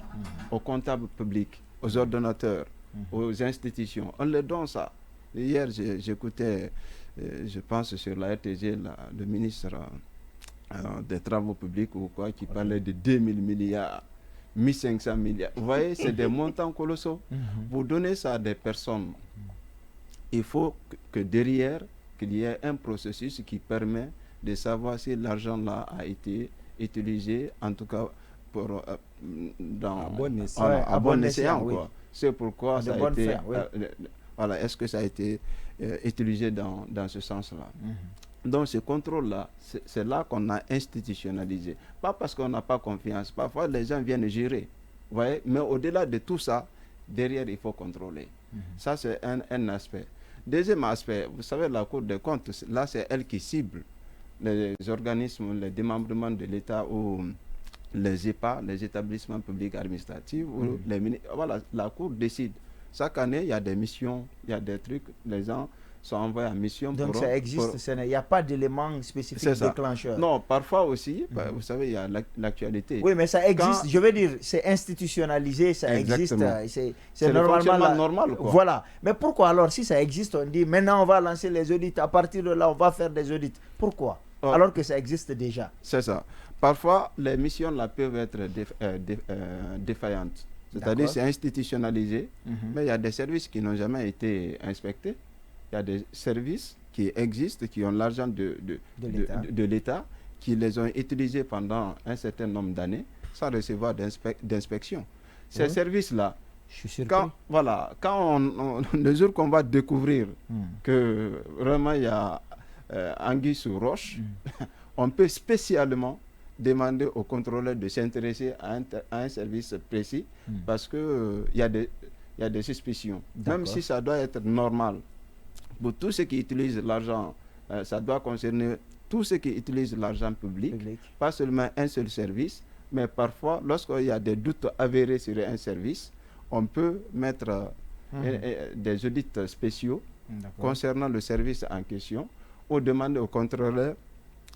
aux comptables publics, aux ordonnateurs, aux institutions. On leur donne ça. Hier, j'écoutais, je pense, sur la RTG, le ministre des Travaux publics ou quoi, qui parlait de 2000 milliards, 1500 milliards. Vous voyez, c'est des montants colossaux. Vous donnez ça à des personnes. Il faut que derrière, qu'il y ait un processus qui permet de savoir si l'argent-là a été utilisé, en tout cas, pour, à bon escient. À bon escient, quoi. Oui. C'est pourquoi ça a été... voilà, est-ce que ça a été utilisé dans ce sens-là? Donc ce contrôle-là, c'est là qu'on a institutionnalisé. Pas parce qu'on n'a pas confiance. Parfois, les gens viennent gérer. Vous voyez? Mais au-delà de tout ça, derrière, il faut contrôler. Ça, c'est un aspect. Deuxième aspect, vous savez, la Cour des comptes, là, c'est elle qui cible les organismes, les démembrements de l'État ou les EPA, les établissements publics administratifs. Ou voilà, la Cour décide. Chaque année, il y a des missions, il y a des trucs, les gens sont envoyés en mission. Donc ça existe, il n'y a pas d'élément spécifique déclencheur. Non, parfois aussi, vous savez, il y a l'actualité. Oui, mais ça existe, je veux dire, c'est institutionnalisé, ça existe. C'est normalement normal, quoi. Voilà. Mais pourquoi alors, si ça existe, on dit maintenant on va lancer les audits, à partir de là on va faire des audits. Pourquoi? Alors que ça existe déjà. C'est ça. Parfois, les missions là peuvent être défaillantes. C'est-à-dire c'est institutionnalisé, mais il y a des services qui n'ont jamais été inspectés. Il y a des services qui existent, qui ont l'argent de l'État, qui les ont utilisés pendant un certain nombre d'années sans recevoir d'inspection. Ces services-là, quand le jour qu'on va découvrir que vraiment il y a anguille sous roche, on peut spécialement demander aux contrôleurs de s'intéresser à un service précis parce qu'il y a des suspicions. Même si ça doit être normal. Pour tous ceux qui utilisent l'argent, ça doit concerner tous ceux qui utilisent l'argent public, pas seulement un seul service, mais parfois, lorsqu'il y a des doutes avérés sur un service, on peut mettre des audits spéciaux concernant le service en question ou demander au contrôleur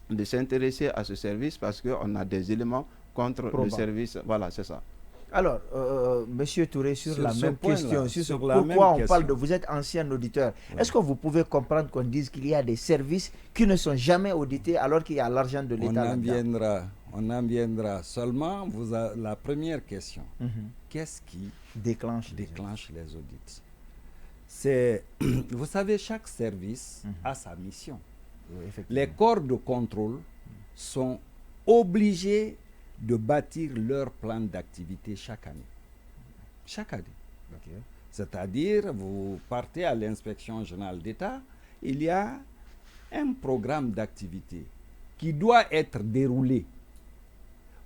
de s'intéresser à ce service parce qu'on a des éléments contre le service. Voilà, c'est ça. Alors, Monsieur Touré, sur la même question, pourquoi on parle de... Vous êtes ancien auditeur. Est-ce que vous pouvez comprendre qu'on dise qu'il y a des services qui ne sont jamais audités alors qu'il y a l'argent de l'État? On en viendra. Seulement, la première question. Qu'est-ce qui déclenche les audits? Vous savez, chaque service a sa mission. Oui, les corps de contrôle sont obligés de bâtir leur plan d'activité chaque année. Chaque année. C'est-à-dire, vous partez à l'inspection générale d'État, il y a un programme d'activité qui doit être déroulé.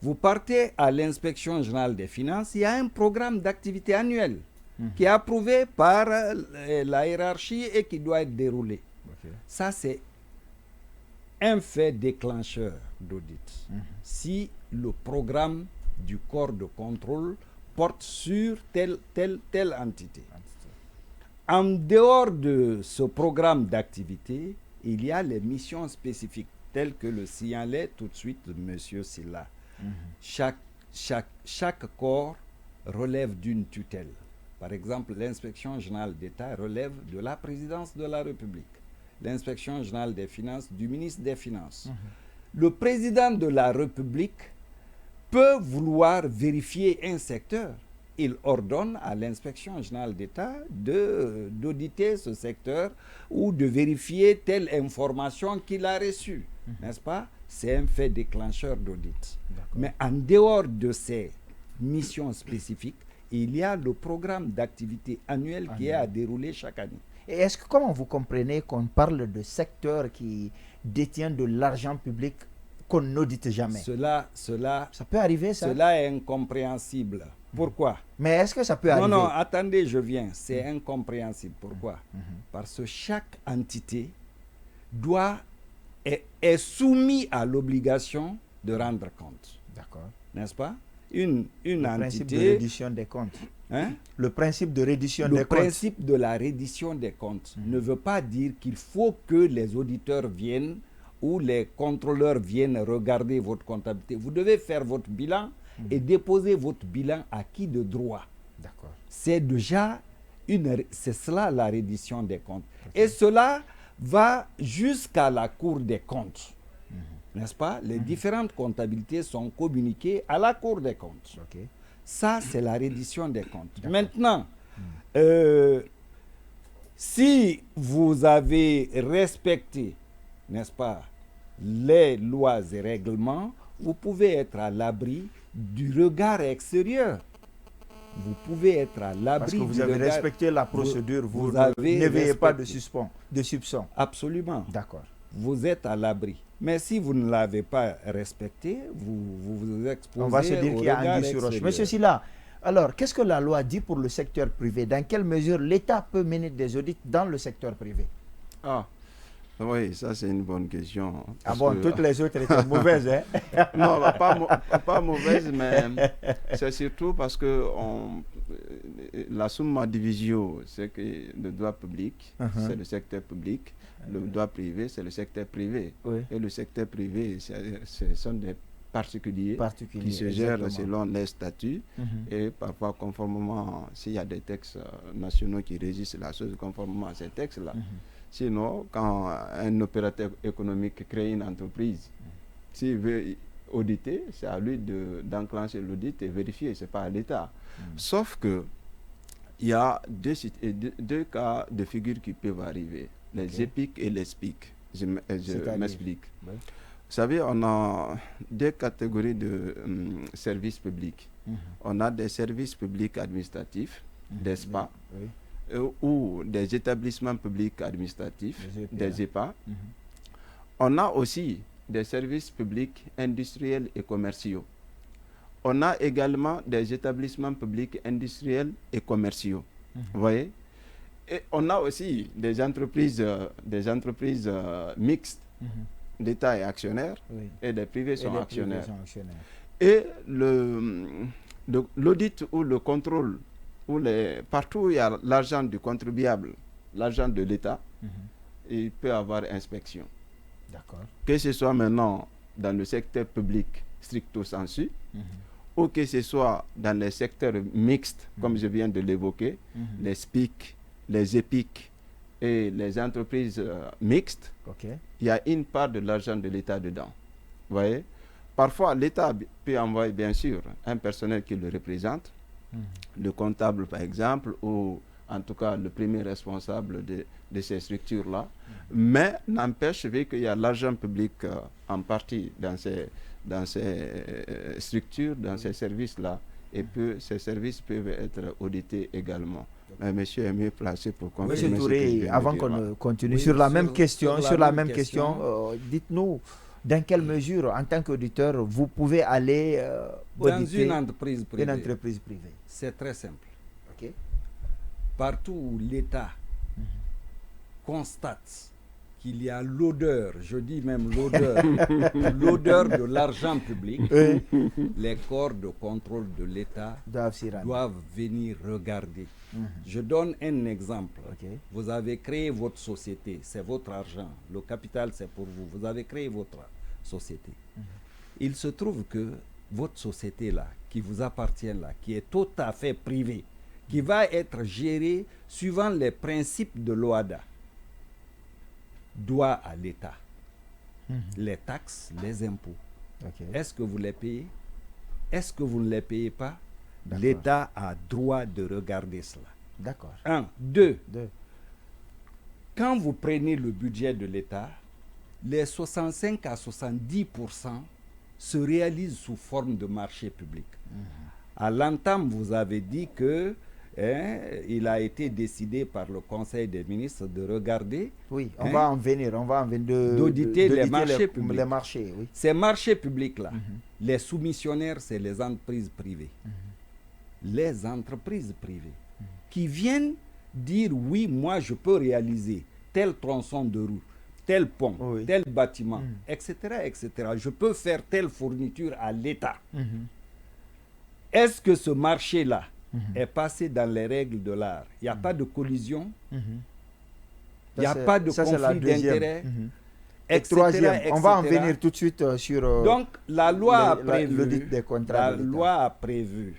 Vous partez à l'inspection générale des finances, il y a un programme d'activité annuel qui est approuvé par la hiérarchie et qui doit être déroulé. Ça, c'est un fait déclencheur d'audit. Si le programme du corps de contrôle porte sur telle entité. En dehors de ce programme d'activité, il y a les missions spécifiques telles que le signalait tout de suite M. Silla. Chaque corps relève d'une tutelle. Par exemple, l'inspection générale d'État relève de la présidence de la République. L'inspection générale des finances, du ministre des Finances. Le président de la République peut vouloir vérifier un secteur. Il ordonne à l'inspection générale d'État d'auditer ce secteur ou de vérifier telle information qu'il a reçue. N'est-ce pas? c'est un fait déclencheur d'audit. Mais en dehors de ces missions spécifiques, il y a le programme d'activité annuel qui est à dérouler chaque année. Et est-ce que, comment vous comprenez qu'on parle de secteur qui détient de l'argent public qu'on n'audite jamais? Ça peut arriver, ça? Cela est incompréhensible. Pourquoi? Mais est-ce que ça peut arriver? Non, attendez, je viens. C'est incompréhensible. Pourquoi? Parce que chaque entité est soumise à l'obligation de rendre compte. D'accord. N'est-ce pas? Une le entité... principe de reddition des comptes. Hein? Le principe de reddition des comptes. Le principe de la reddition des comptes ne veut pas dire qu'il faut que les auditeurs viennent ou les contrôleurs viennent regarder votre comptabilité. Vous devez faire votre bilan et déposer votre bilan à qui de droit. D'accord. C'est déjà c'est cela la reddition des comptes. Okay. Et cela va jusqu'à la Cour des comptes. N'est-ce pas? Les différentes comptabilités sont communiquées à la Cour des comptes. Okay. Ça, c'est la reddition des comptes. Maintenant, si vous avez respecté, n'est-ce pas, les lois et règlements, vous pouvez être à l'abri du regard extérieur. Vous pouvez être à l'abri. Parce que vous avez respecté la procédure, vous n'éveillez pas de soupçon. Absolument. D'accord. Vous êtes à l'abri. Mais si vous ne l'avez pas respecté, vous exposez. On va se dire qu'il y a anguille sur roche. Monsieur Sylla, alors qu'est-ce que la loi dit pour le secteur privé? Dans quelle mesure l'État peut mener des audits dans le secteur privé? Oui, ça c'est une bonne question. Ah bon, toutes les autres étaient mauvaises, hein? Non, pas mauvaises, mais c'est surtout parce que la summa divisio, c'est que le droit public, c'est le secteur public, le droit privé, c'est le secteur privé. Oui. Et le secteur privé, ce sont des particuliers qui se gèrent selon les statuts et parfois conformément, s'il y a des textes nationaux qui régissent la chose, conformément à ces textes-là. Sinon, quand un opérateur économique crée une entreprise, s'il veut auditer, c'est à lui d'enclencher l'audit et vérifier, ce n'est pas à l'État. Sauf que il y a deux cas de figure qui peuvent arriver, les EPIC et les SPIC. Je m'explique. Oui. Vous savez, on a deux catégories de services publics. On a des services publics administratifs, des SPA, ou des établissements publics administratifs, des EPA. On a aussi des services publics industriels et commerciaux. On a également des établissements publics industriels et commerciaux. Vous voyez? Et on a aussi des entreprises mixtes. L'État est actionnaire et les privés sont actionnaires. Et l'audit ou le contrôle, partout où il y a l'argent du contribuable, l'argent de l'État, il peut y avoir inspection. D'accord. Que ce soit maintenant dans le secteur public stricto sensu, ou que ce soit dans les secteurs mixtes, comme je viens de l'évoquer, les SPIC, les EPIC et les entreprises mixtes, il y a une part de l'argent de l'État dedans. Vous voyez? Parfois, l'État peut envoyer, bien sûr, un personnel qui le représente, le comptable, par exemple, ou en tout cas le premier responsable de ces structures-là. Mais n'empêche qu'il y a l'argent public en partie dans ces structures, dans ces services-là, et ces services peuvent être audités également. Mais monsieur est mieux placé pour confirmer. Monsieur Touré, avant qu'on ne continue sur la même question, dites-nous dans quelle mesure, en tant qu'auditeur, vous pouvez aller auditer dans une entreprise privée. C'est très simple. Okay. Partout où l'État constate qu'il y a l'odeur, je dis même l'odeur, l'odeur de l'argent public, les corps de contrôle de l'État doivent venir regarder. Je donne un exemple. Vous avez créé votre société, c'est votre argent, le capital c'est pour vous. Vous avez créé votre société. Il se trouve que votre société là, qui vous appartient là, qui est tout à fait privée, qui va être gérée suivant les principes de l'OHADA, doit à l'État les taxes, les impôts. Est-ce que vous les payez? Est-ce que vous ne les payez pas? L'État a droit de regarder cela. D'accord. 1. 2. Quand vous prenez le budget de l'État, les 65 à 70% se réalisent sous forme de marché public. À l'entame, vous avez dit que il a été décidé par le Conseil des ministres de regarder. Oui, on va en venir d'auditer les marchés publics. Les marchés, oui. Ces marchés publics-là, les soumissionnaires, c'est les entreprises privées. Les entreprises privées qui viennent dire oui, moi je peux réaliser tel tronçon de route, tel pont, tel bâtiment, etc., etc. Je peux faire telle fourniture à l'État. Est-ce que ce marché-là est passé dans les règles de l'art? Il n'y a pas de collision, il n'y a pas de conflit d'intérêts, Et troisième, on va en venir tout de suite sur donc la loi a prévu, l'audit des contrats. La loi a prévu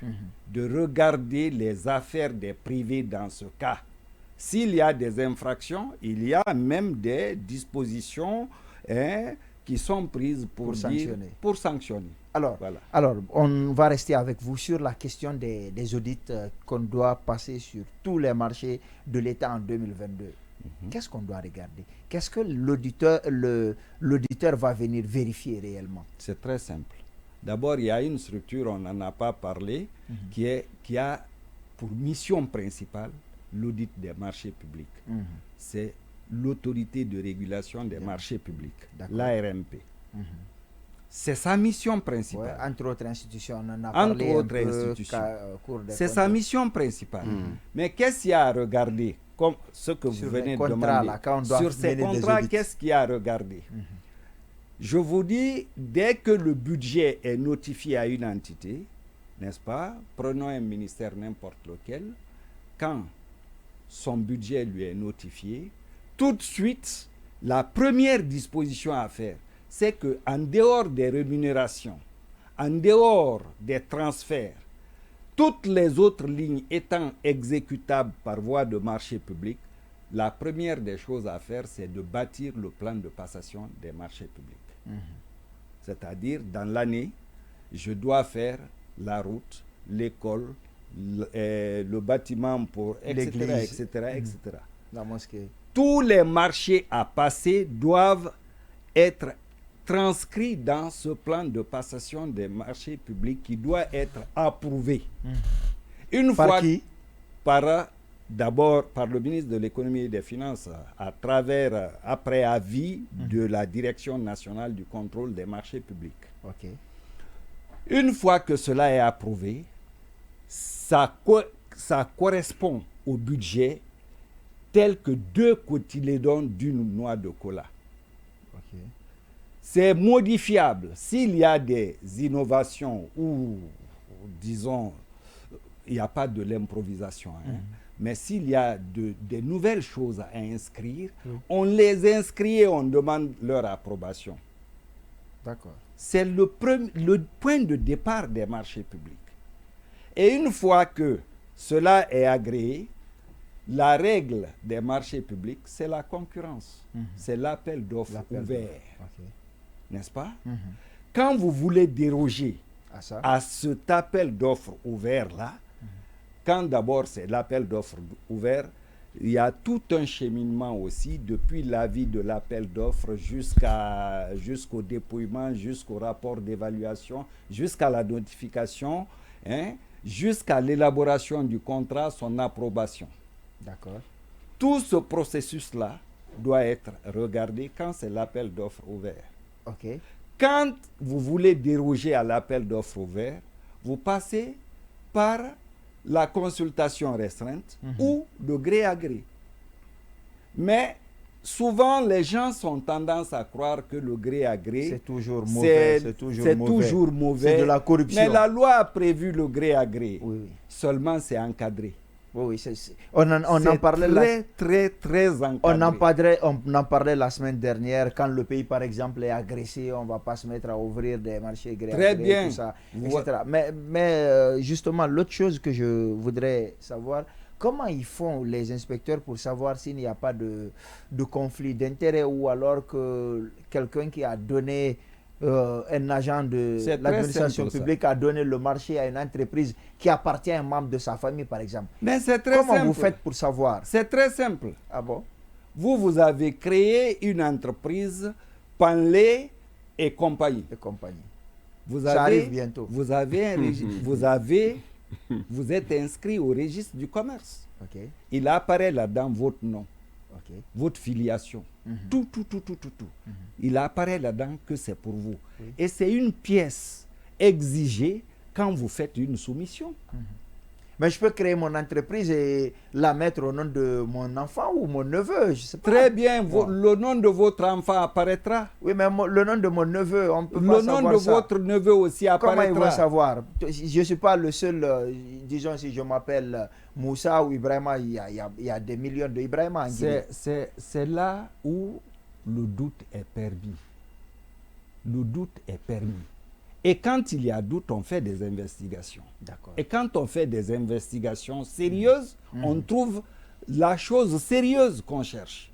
de regarder les affaires des privés dans ce cas. S'il y a des infractions, il y a même des dispositions qui sont prises pour sanctionner. Alors, voilà. Alors, on va rester avec vous sur la question des audits qu'on doit passer sur tous les marchés de l'État en 2022. Qu'est-ce qu'on doit regarder? Qu'est-ce que l'auditeur va venir vérifier réellement? C'est très simple. D'abord, il y a une structure, on n'en a pas parlé, qui a pour mission principale l'audit des marchés publics. C'est l'autorité de régulation des marchés publics, l'ARMP. C'est sa mission principale. Ouais, entre autres institutions, on en a parlé. Entre autres institutions. C'est sa mission principale. Mais qu'est-ce qu'il y a à regarder, comme ce que vous venez de demander, sur ces contrats, qu'est-ce qu'il y a à regarder? Je vous dis, dès que le budget est notifié à une entité, n'est-ce pas, prenons un ministère n'importe lequel, quand son budget lui est notifié, tout de suite, la première disposition à faire, c'est qu'en dehors des rémunérations, en dehors des transferts, toutes les autres lignes étant exécutables par voie de marché public, la première des choses à faire, c'est de bâtir le plan de passation des marchés publics. C'est-à-dire, dans l'année, je dois faire la route, l'école, le bâtiment pour etc., etc. La mosquée. Tous les marchés à passer doivent être transcrits dans ce plan de passation des marchés publics qui doit être approuvé. Une par fois qui? D'abord par le ministre de l'économie et des finances à travers, après avis de la Direction nationale du contrôle des marchés publics. Une fois que cela est approuvé, ça correspond au budget tel que 2 cotylédons d'une noix de cola. C'est modifiable s'il y a des innovations ou, disons, il n'y a pas de l'improvisation. Mais s'il y a des nouvelles choses à inscrire, on les inscrit et on demande leur approbation. D'accord. C'est le point de départ des marchés publics. Et une fois que cela est agréé, la règle des marchés publics, c'est la concurrence. C'est l'appel d'offres ouvert. N'est-ce pas? Quand vous voulez déroger à cet appel d'offres ouvert-là, quand d'abord c'est l'appel d'offres ouvert, il y a tout un cheminement aussi depuis l'avis de l'appel d'offres jusqu'au dépouillement, jusqu'au rapport d'évaluation, jusqu'à la notification, jusqu'à l'élaboration du contrat, son approbation. D'accord. Tout ce processus-là doit être regardé quand c'est l'appel d'offres ouvert. Quand vous voulez déroger à l'appel d'offres ouvert, vous passez par la consultation restreinte ou le gré à gré. Mais souvent, les gens ont tendance à croire que le gré à gré, c'est toujours mauvais. C'est toujours mauvais. C'est de la corruption. Mais la loi a prévu le gré à gré. Seulement, c'est encadré. On en parlait très encadré. On en parlait la semaine dernière. Quand le pays, par exemple, est agressé, on ne va pas se mettre à ouvrir des marchés gré à gré, tout ça, etc. Mais justement, l'autre chose que je voudrais savoir, comment ils font les inspecteurs pour savoir s'il n'y a pas de conflit d'intérêts ou alors que quelqu'un qui a donné un agent de l'administration publique a donné le marché à une entreprise qui appartient à un membre de sa famille, par exemple. Mais c'est très simple. Comment vous faites pour savoir? C'est très simple. Ah bon? Vous avez créé une entreprise Panlé et compagnie. Et compagnie. Vous Ça avez, arrive bientôt. Vous êtes inscrit au registre du commerce. Ok. Il apparaît là-dedans votre nom, Ok. votre filiation, tout. Il apparaît là-dedans que c'est pour vous. Oui. Et c'est une pièce exigée quand vous faites une soumission. Mais je peux créer mon entreprise et la mettre au nom de mon enfant ou mon neveu, je sais pas. Très bien, Bon. le nom de votre enfant apparaîtra. Oui, mais le nom de mon neveu, on peut pas Le nom savoir de ça. votre neveu aussi Comment ils vont apparaîtra. savoir? Je ne suis pas le seul, disons si je m'appelle Moussa ou Ibrahima, il y a des millions d'Ibrahima en Guinée. C'est là où le doute est permis. Le doute est permis. Et quand il y a doute, on fait des investigations. D'accord. Et quand on fait des investigations sérieuses, on trouve la chose sérieuse qu'on cherche.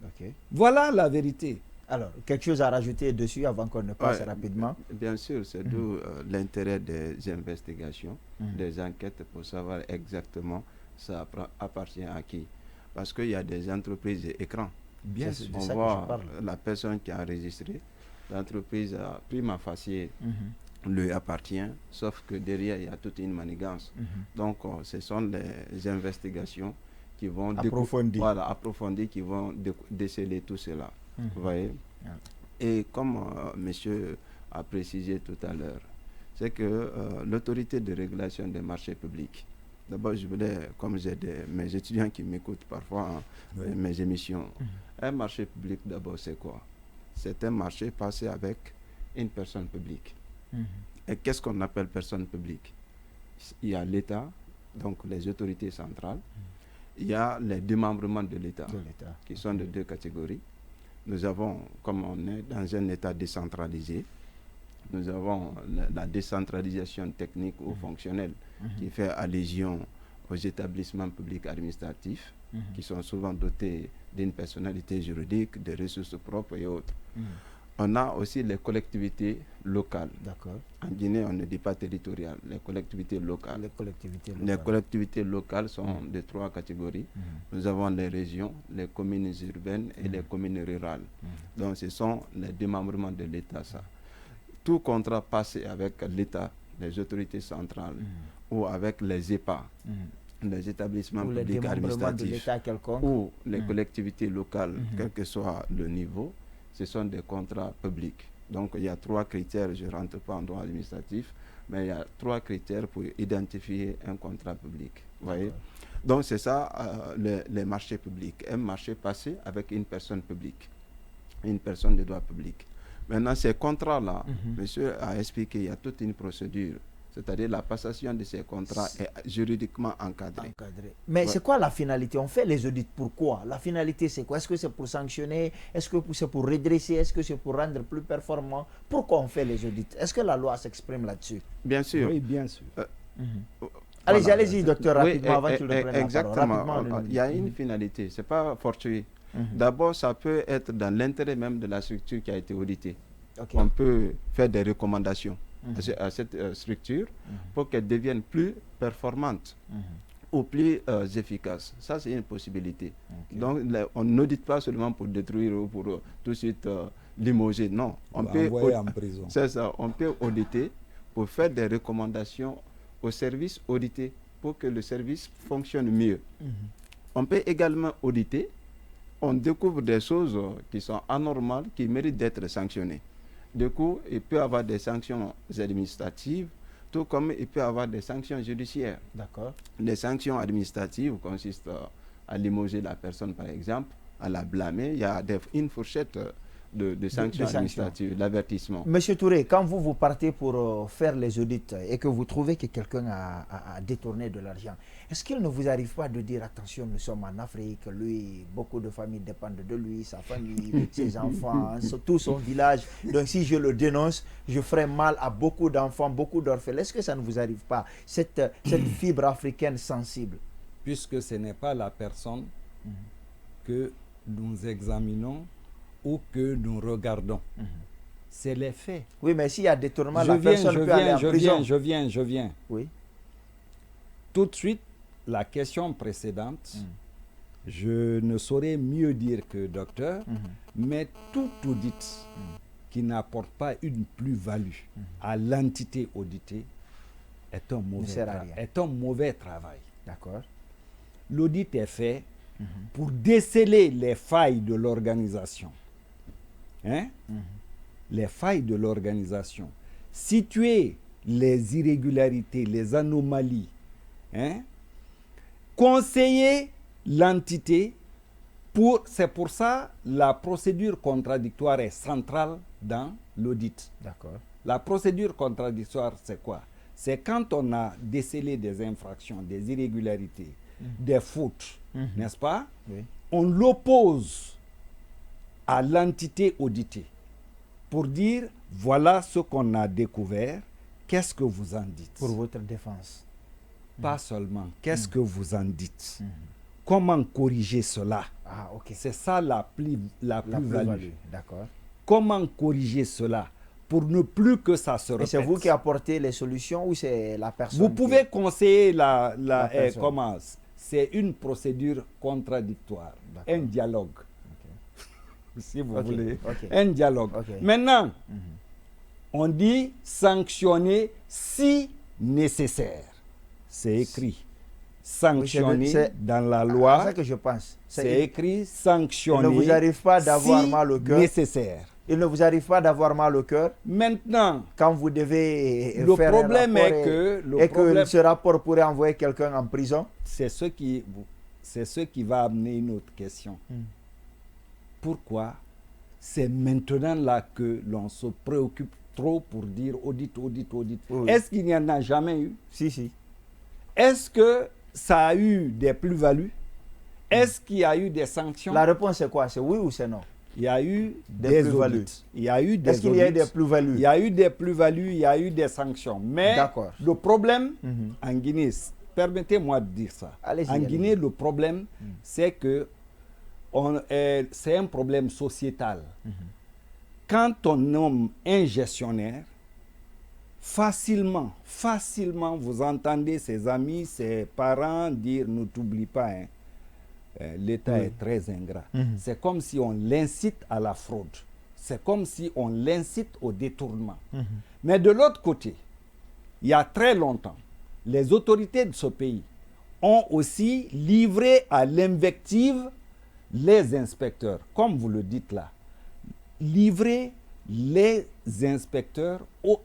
Ok. Voilà la vérité. Alors, quelque chose à rajouter dessus avant qu'on ne passe Ouais, rapidement? Bien sûr, c'est d'où l'intérêt des investigations, des enquêtes pour savoir exactement ça appartient à qui. Parce qu'il y a des entreprises écrans. Bien C'est sûr. de On ça que voit je parle. la personne qui a enregistré, l'entreprise a prima facie lui appartient, sauf que derrière il y a toute une manigance. Donc ce sont les investigations qui vont approfondir, qui vont déceler tout cela. Vous voyez? Et comme monsieur a précisé tout à l'heure, c'est que l'autorité de régulation des marchés publics, d'abord je voulais, comme j'ai mes étudiants qui m'écoutent parfois mes émissions, un marché public d'abord c'est quoi? C'est un marché passé avec une personne publique. Et qu'est-ce qu'on appelle personne publique? Il y a l'État, donc les autorités centrales, il y a les démembrements de l'État, qui sont de deux catégories. Nous avons, comme on est dans un État décentralisé, nous avons la décentralisation technique ou fonctionnelle qui fait allusion aux établissements publics administratifs qui sont souvent dotés d'une personnalité juridique, des ressources propres et autres. On a aussi les collectivités locales. D'accord. En Guinée, on ne dit pas territoriales, les collectivités locales. Les collectivités locales sont de trois catégories. Nous avons les régions, les communes urbaines et les communes rurales. Donc ce sont les démembrements de l'État, ça. Tout contrat passé avec l'État, les autorités centrales, ou avec les EPA, les établissements ou publics administratifs, ou les collectivités locales, quel que soit le niveau, ce sont des contrats publics. Donc il y a trois critères, je ne rentre pas en droit administratif, mais il y a trois critères pour identifier un contrat public. Vous voyez? Donc c'est ça, les marchés publics. Un marché passé avec une personne publique, une personne de droit public. Maintenant, ces contrats-là, monsieur a expliqué, il y a toute une procédure. C'est-à-dire la passation de ces contrats est juridiquement encadrée. Mais c'est quoi la finalité? On fait les audits, pourquoi? La finalité, c'est quoi? Est-ce que c'est pour sanctionner? Est-ce que c'est pour redresser? Est-ce que c'est pour rendre plus performant? Pourquoi on fait les audits? Est-ce que la loi s'exprime là-dessus? Bien sûr. Oui, bien sûr. Allez-y, docteur, rapidement, avant qu'il ne prenne exactement. la parole. Il y a une finalité, ce n'est pas fortuit. D'abord, ça peut être dans l'intérêt même de la structure qui a été auditée. On peut faire des recommandations à cette structure pour qu'elle devienne plus performante ou plus efficace. Ça, c'est une possibilité. Donc, on n'audite pas seulement pour détruire ou pour tout de suite limoger. Non, on peut envoyer en prison. C'est ça, on peut auditer pour faire des recommandations au service audité pour que le service fonctionne mieux. On peut également auditer. On découvre des choses qui sont anormales, qui méritent d'être sanctionnées. Du coup, il peut y avoir des sanctions administratives, tout comme il peut y avoir des sanctions judiciaires. D'accord. Les sanctions administratives consistent à limoger la personne, par exemple, à la blâmer. Il y a une fourchette de sanctions administratives, l'avertissement. Monsieur Touré, quand vous partez pour faire les audits et que vous trouvez que quelqu'un a détourné de l'argent, est-ce qu'il ne vous arrive pas de dire attention, nous sommes en Afrique, lui, beaucoup de familles dépendent de lui, sa famille, ses enfants, tout son village. Donc si je le dénonce, je ferai mal à beaucoup d'enfants, beaucoup d'orphelins. Est-ce que ça ne vous arrive pas, cette fibre africaine sensible? Puisque ce n'est pas la personne que nous examinons ou que nous regardons. C'est les faits. Oui, mais s'il y a détournement, la personne peut aller en prison. Je viens. Oui. Tout de suite, la question précédente Je ne saurais mieux dire que docteur, mais tout audit qui n'apporte pas une plus-value à l'entité auditée est un mauvais travail. D'accord. L'audit est fait pour déceler les failles de l'organisation. Les failles de l'organisation. Situer les irrégularités, les anomalies. Conseiller l'entité. C'est pour ça la procédure contradictoire est centrale dans l'audit. D'accord. La procédure contradictoire, c'est quoi? C'est quand on a décelé des infractions, des irrégularités, des fautes, n'est-ce pas? Oui. On l'oppose à l'entité auditée pour dire, voilà ce qu'on a découvert, qu'est-ce que vous en dites? Pour votre défense. Pas seulement, qu'est-ce que vous en dites? Comment corriger cela? Ah, ok. C'est ça la plus-value. D'accord. Comment corriger cela pour ne plus que ça se répète? Et c'est vous qui apportez les solutions ou c'est la personne? Vous pouvez conseiller la personne. comment? C'est une procédure contradictoire, un dialogue. Si vous voulez. Un dialogue. Maintenant, on dit sanctionner si nécessaire. C'est écrit. Sanctionner dans la loi. C'est ça que je pense. C'est écrit sanctionner. Il ne vous arrive pas d'avoir si mal au cœur. Nécessaire. Il ne vous arrive pas d'avoir mal au cœur. Maintenant, quand vous devez le faire problème un rapport est que ce rapport pourrait envoyer quelqu'un en prison. C'est ce qui va amener une autre question. Pourquoi c'est maintenant là que l'on se préoccupe trop pour dire audit? Oui. Est-ce qu'il n'y en a jamais eu? Si. Est-ce que ça a eu des plus-values? Est-ce qu'il y a eu des sanctions? La réponse est quoi? C'est oui ou c'est non? Il y a eu des plus-values. Est-ce qu'il y a eu des plus-values? Il y a eu des plus-values, il y a eu des sanctions. Mais le problème en Guinée, permettez-moi de dire ça. En Guinée, le problème, c'est que c'est un problème sociétal. Quand on nomme un gestionnaire, facilement, vous entendez ses amis, ses parents dire « ne t'oublie pas, l'État est très ingrat ». C'est comme si on l'incite à la fraude. C'est comme si on l'incite au détournement. Mais de l'autre côté, il y a très longtemps, les autorités de ce pays ont aussi livré à l'invective les inspecteurs, comme vous le dites là, livrer les inspecteurs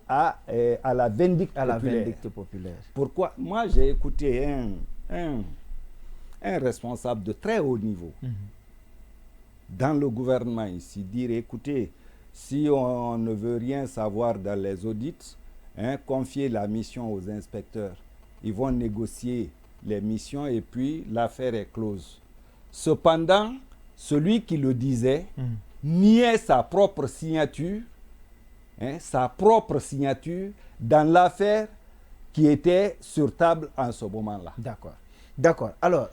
à la vindicte populaire. Pourquoi? Moi, j'ai écouté un responsable de très haut niveau dans le gouvernement ici dire, écoutez, si on ne veut rien savoir dans les audits, confiez la mission aux inspecteurs. Ils vont négocier les missions et puis l'affaire est close. Cependant, celui qui le disait niait sa propre signature dans l'affaire qui était sur table en ce moment-là. D'accord. Alors,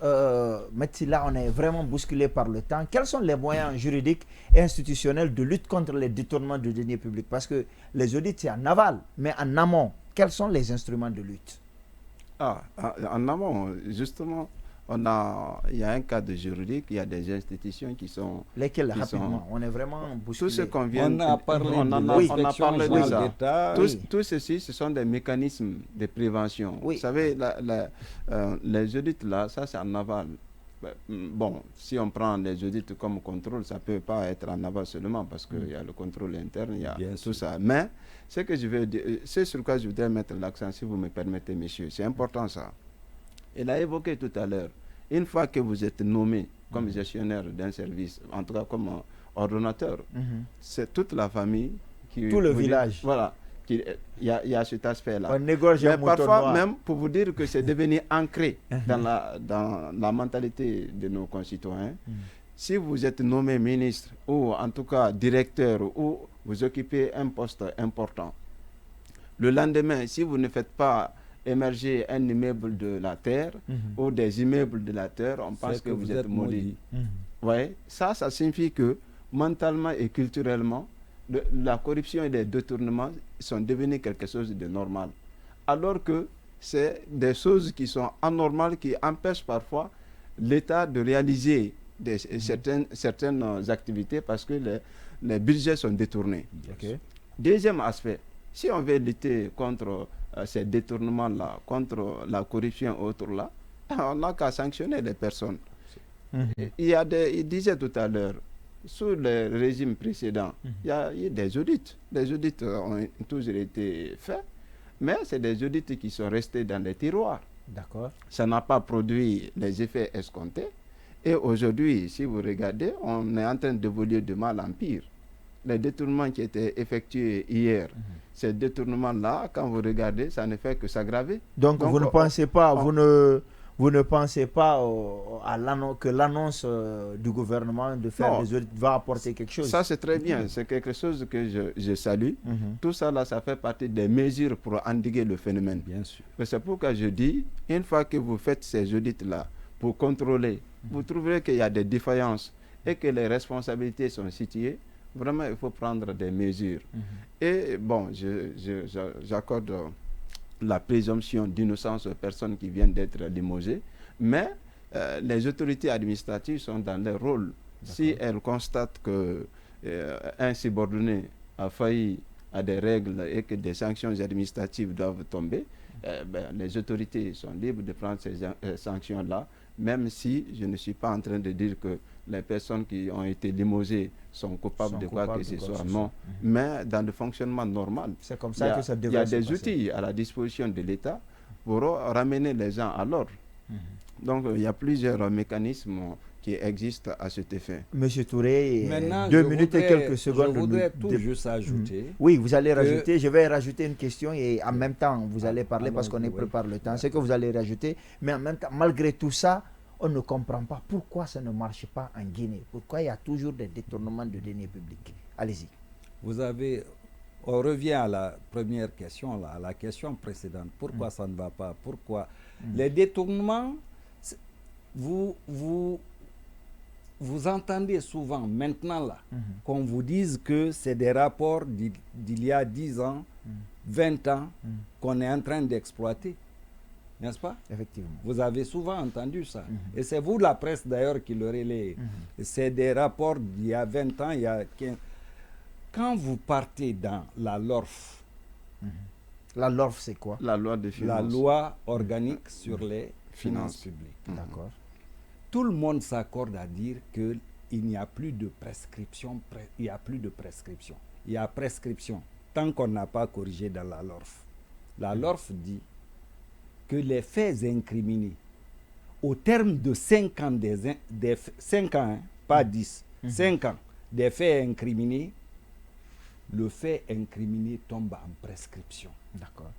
Maître, là, on est vraiment bousculé par le temps. Quels sont les moyens juridiques et institutionnels de lutte contre les détournements de deniers publics? Parce que les audits, c'est en aval, mais en amont, quels sont les instruments de lutte? En amont, justement, il y a un cadre juridique, il y a des institutions qui sont... Lesquelles, rapidement? On est vraiment bousculé. Tout ce qu'on vient... On a parlé de ça. Tout ceci, ce sont des mécanismes de prévention. Vous savez, les audits, là, ça c'est en aval. Bon, si on prend les audits comme contrôle, ça ne peut pas être en aval seulement parce qu'il y a le contrôle interne, il y a tout ça. Mais ce que je veux dire, c'est sur quoi je voudrais mettre l'accent, si vous me permettez, messieurs, c'est important ça. Il a évoqué tout à l'heure, une fois que vous êtes nommé comme gestionnaire d'un service, en tout cas comme ordonnateur, c'est toute la famille qui... Tout le village. Voilà. Il y a cet aspect-là. Mais parfois, même pour vous dire que c'est devenu ancré dans la mentalité de nos concitoyens, si vous êtes nommé ministre ou en tout cas directeur ou vous occupez un poste important, le lendemain, si vous ne faites pas émerger un immeuble de la terre ou des immeubles de la terre, on pense que vous êtes maudit. Ouais, ça signifie que mentalement et culturellement, la corruption et les détournements sont devenus quelque chose de normal. Alors que c'est des choses qui sont anormales, qui empêchent parfois l'État de réaliser certaines activités parce que les budgets sont détournés. Ok. Deuxième aspect, si on veut lutter contre ces détournements-là, contre la corruption et autres là, on n'a qu'à sanctionner les personnes. Il disait tout à l'heure, sous le régime précédent, il y a eu des audits. Les audits ont toujours été faits, mais c'est des audits qui sont restés dans les tiroirs. D'accord. Ça n'a pas produit les effets escomptés. Et aujourd'hui, si vous regardez, on est en train d'évoluer de mal en pire. Les détournements qui étaient effectués hier, ces détournements-là, quand vous regardez, ça ne fait que s'aggraver. Donc vous ne pensez pas, vous ne pensez pas que l'annonce du gouvernement de faire des audits va apporter quelque chose? Ça, c'est très bien. C'est quelque chose que je salue. Tout ça, là, ça fait partie des mesures pour endiguer le phénomène. Bien sûr. C'est pourquoi je dis, une fois que vous faites ces audits-là pour contrôler, vous trouverez qu'il y a des défaillances et que les responsabilités sont situées. Vraiment, il faut prendre des mesures. Et bon, j'accorde la présomption d'innocence aux personnes qui viennent d'être limogées, mais les autorités administratives sont dans leur rôle. Si elles constatent qu'un subordonné a failli à des règles et que des sanctions administratives doivent tomber, les autorités sont libres de prendre ces sanctions-là, même si je ne suis pas en train de dire que les personnes qui ont été limogées sont coupables de quoi que ce soit. Non, mais dans le fonctionnement normal, c'est comme ça que ça devrait se passer. Il y a des outils à la disposition de l'État pour ramener les gens à l'ordre. Donc, il y a plusieurs mécanismes qui existent à cet effet. Monsieur Touré, maintenant, 2 minutes et quelques secondes. Je voudrais tout juste ajouter. Oui, vous allez rajouter. Je vais rajouter une question et en même temps, vous allez parler parce qu'on est prépare le temps. C'est que vous allez rajouter. Mais en même temps, malgré tout ça, on ne comprend pas pourquoi ça ne marche pas en Guinée. Pourquoi il y a toujours des détournements de deniers publics. Allez-y. On revient à la première question, là, à la question précédente. Pourquoi ça ne va pas? Pourquoi les détournements, vous entendez souvent maintenant là qu'on vous dise que c'est des rapports d'il y a 10 ans, 20 ans qu'on est en train d'exploiter. N'est-ce pas? Effectivement. Vous avez souvent entendu ça. Et c'est vous, la presse d'ailleurs, qui le relayez. C'est des rapports d'il y a 20 ans, il y a 15. Quand vous partez dans la LORF, la LORF, c'est quoi? La loi de finances. La loi organique sur les finances publiques. D'accord. Tout le monde s'accorde à dire qu'il n'y a plus de prescription. Il y a plus de prescription. Il y a prescription tant qu'on n'a pas corrigé dans la LORF. La LORF dit que les faits incriminés, au terme de 5 ans, 5 ans, pas 10, 5 ans, des faits incriminés, le fait incriminé tombe en prescription. D'accord.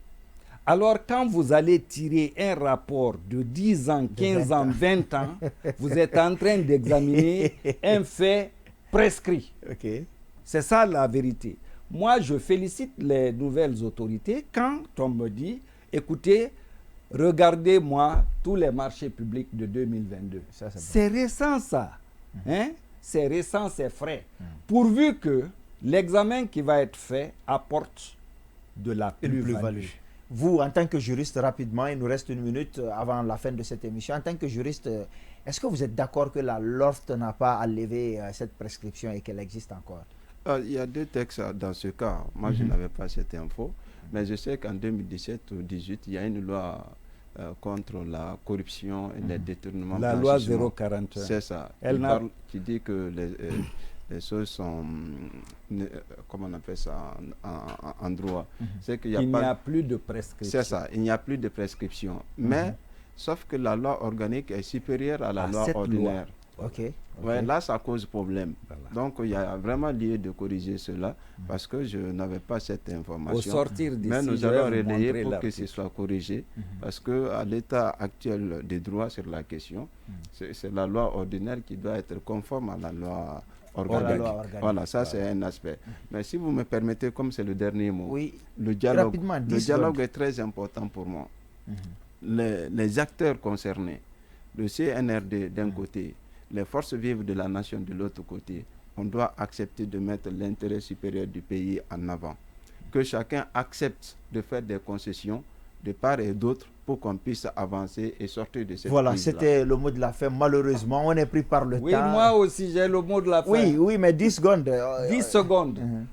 Alors, quand vous allez tirer un rapport de 10 ans, 15 ans, 20 ans, vous êtes en train d'examiner un fait prescrit. Okay. C'est ça la vérité. Moi, je félicite les nouvelles autorités quand on me dit, écoutez, regardez-moi tous les marchés publics de 2022. C'est récent ça. Hein? C'est récent, c'est frais. Pourvu que l'examen qui va être fait apporte de la plus-value. Vous, en tant que juriste, rapidement, il nous reste 1 minute avant la fin de cette émission. En tant que juriste, est-ce que vous êtes d'accord que la LORF n'a pas à lever cette prescription et qu'elle existe encore? Il y a 2 textes dans ce cas. Moi, je n'avais pas cette info. Mais je sais qu'en 2017 ou 2018, il y a une loi contre la corruption et les détournements. La loi 041. C'est ça. Qui dit que les choses sont, comment on appelle ça en droit. C'est qu'il n'y a plus de prescription. C'est ça, il n'y a plus de prescription. Mais, sauf que la loi organique est supérieure à la loi ordinaire. Okay. Ouais, là, ça cause problème. Voilà. Donc, il y a vraiment lieu de corriger cela parce que je n'avais pas cette information. Au sortir d'ici, mais nous allons relayer pour que ce soit corrigé parce qu'à l'état actuel des droits sur la question, c'est la loi ordinaire qui doit être conforme à la loi organique. Voilà, ça c'est un aspect. Mais si vous me permettez, comme c'est le dernier mot, oui, le dialogue est très important pour moi. Les acteurs concernés, le CNRD d'un côté, les forces vives de la nation de l'autre côté, on doit accepter de mettre l'intérêt supérieur du pays en avant. Que chacun accepte de faire des concessions de part et d'autre pour qu'on puisse avancer et sortir de cette Voilà, crise-là. c'était le mot de la fin. Malheureusement, on est pris par le Oui, temps. moi aussi, j'ai le mot de la fin. Oui, mais 10 secondes. 10 secondes. Mhm.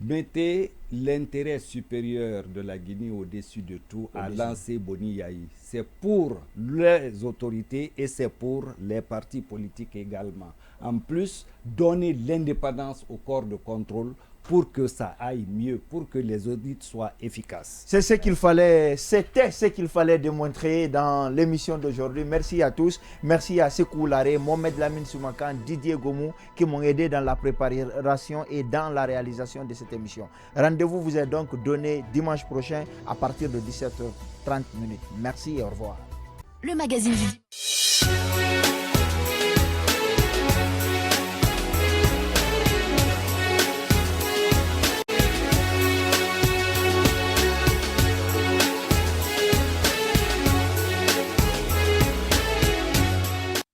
Mettez l'intérêt supérieur de la Guinée au-dessus de tout à Au-dessus. lancer Boni Yahi. C'est pour les autorités et c'est pour les partis politiques également. En plus, donner l'indépendance au corps de contrôle pour que ça aille mieux, pour que les audits soient efficaces. C'est ce qu'il fallait, c'était ce qu'il fallait démontrer dans l'émission d'aujourd'hui. Merci à tous. Merci à Sekou Laré, Mohamed Lamine Soumakan, Didier Gomou qui m'ont aidé dans la préparation et dans la réalisation de cette émission. Rendez-vous vous est donc donné dimanche prochain à partir de 17h30. Merci et au revoir. Le magazine du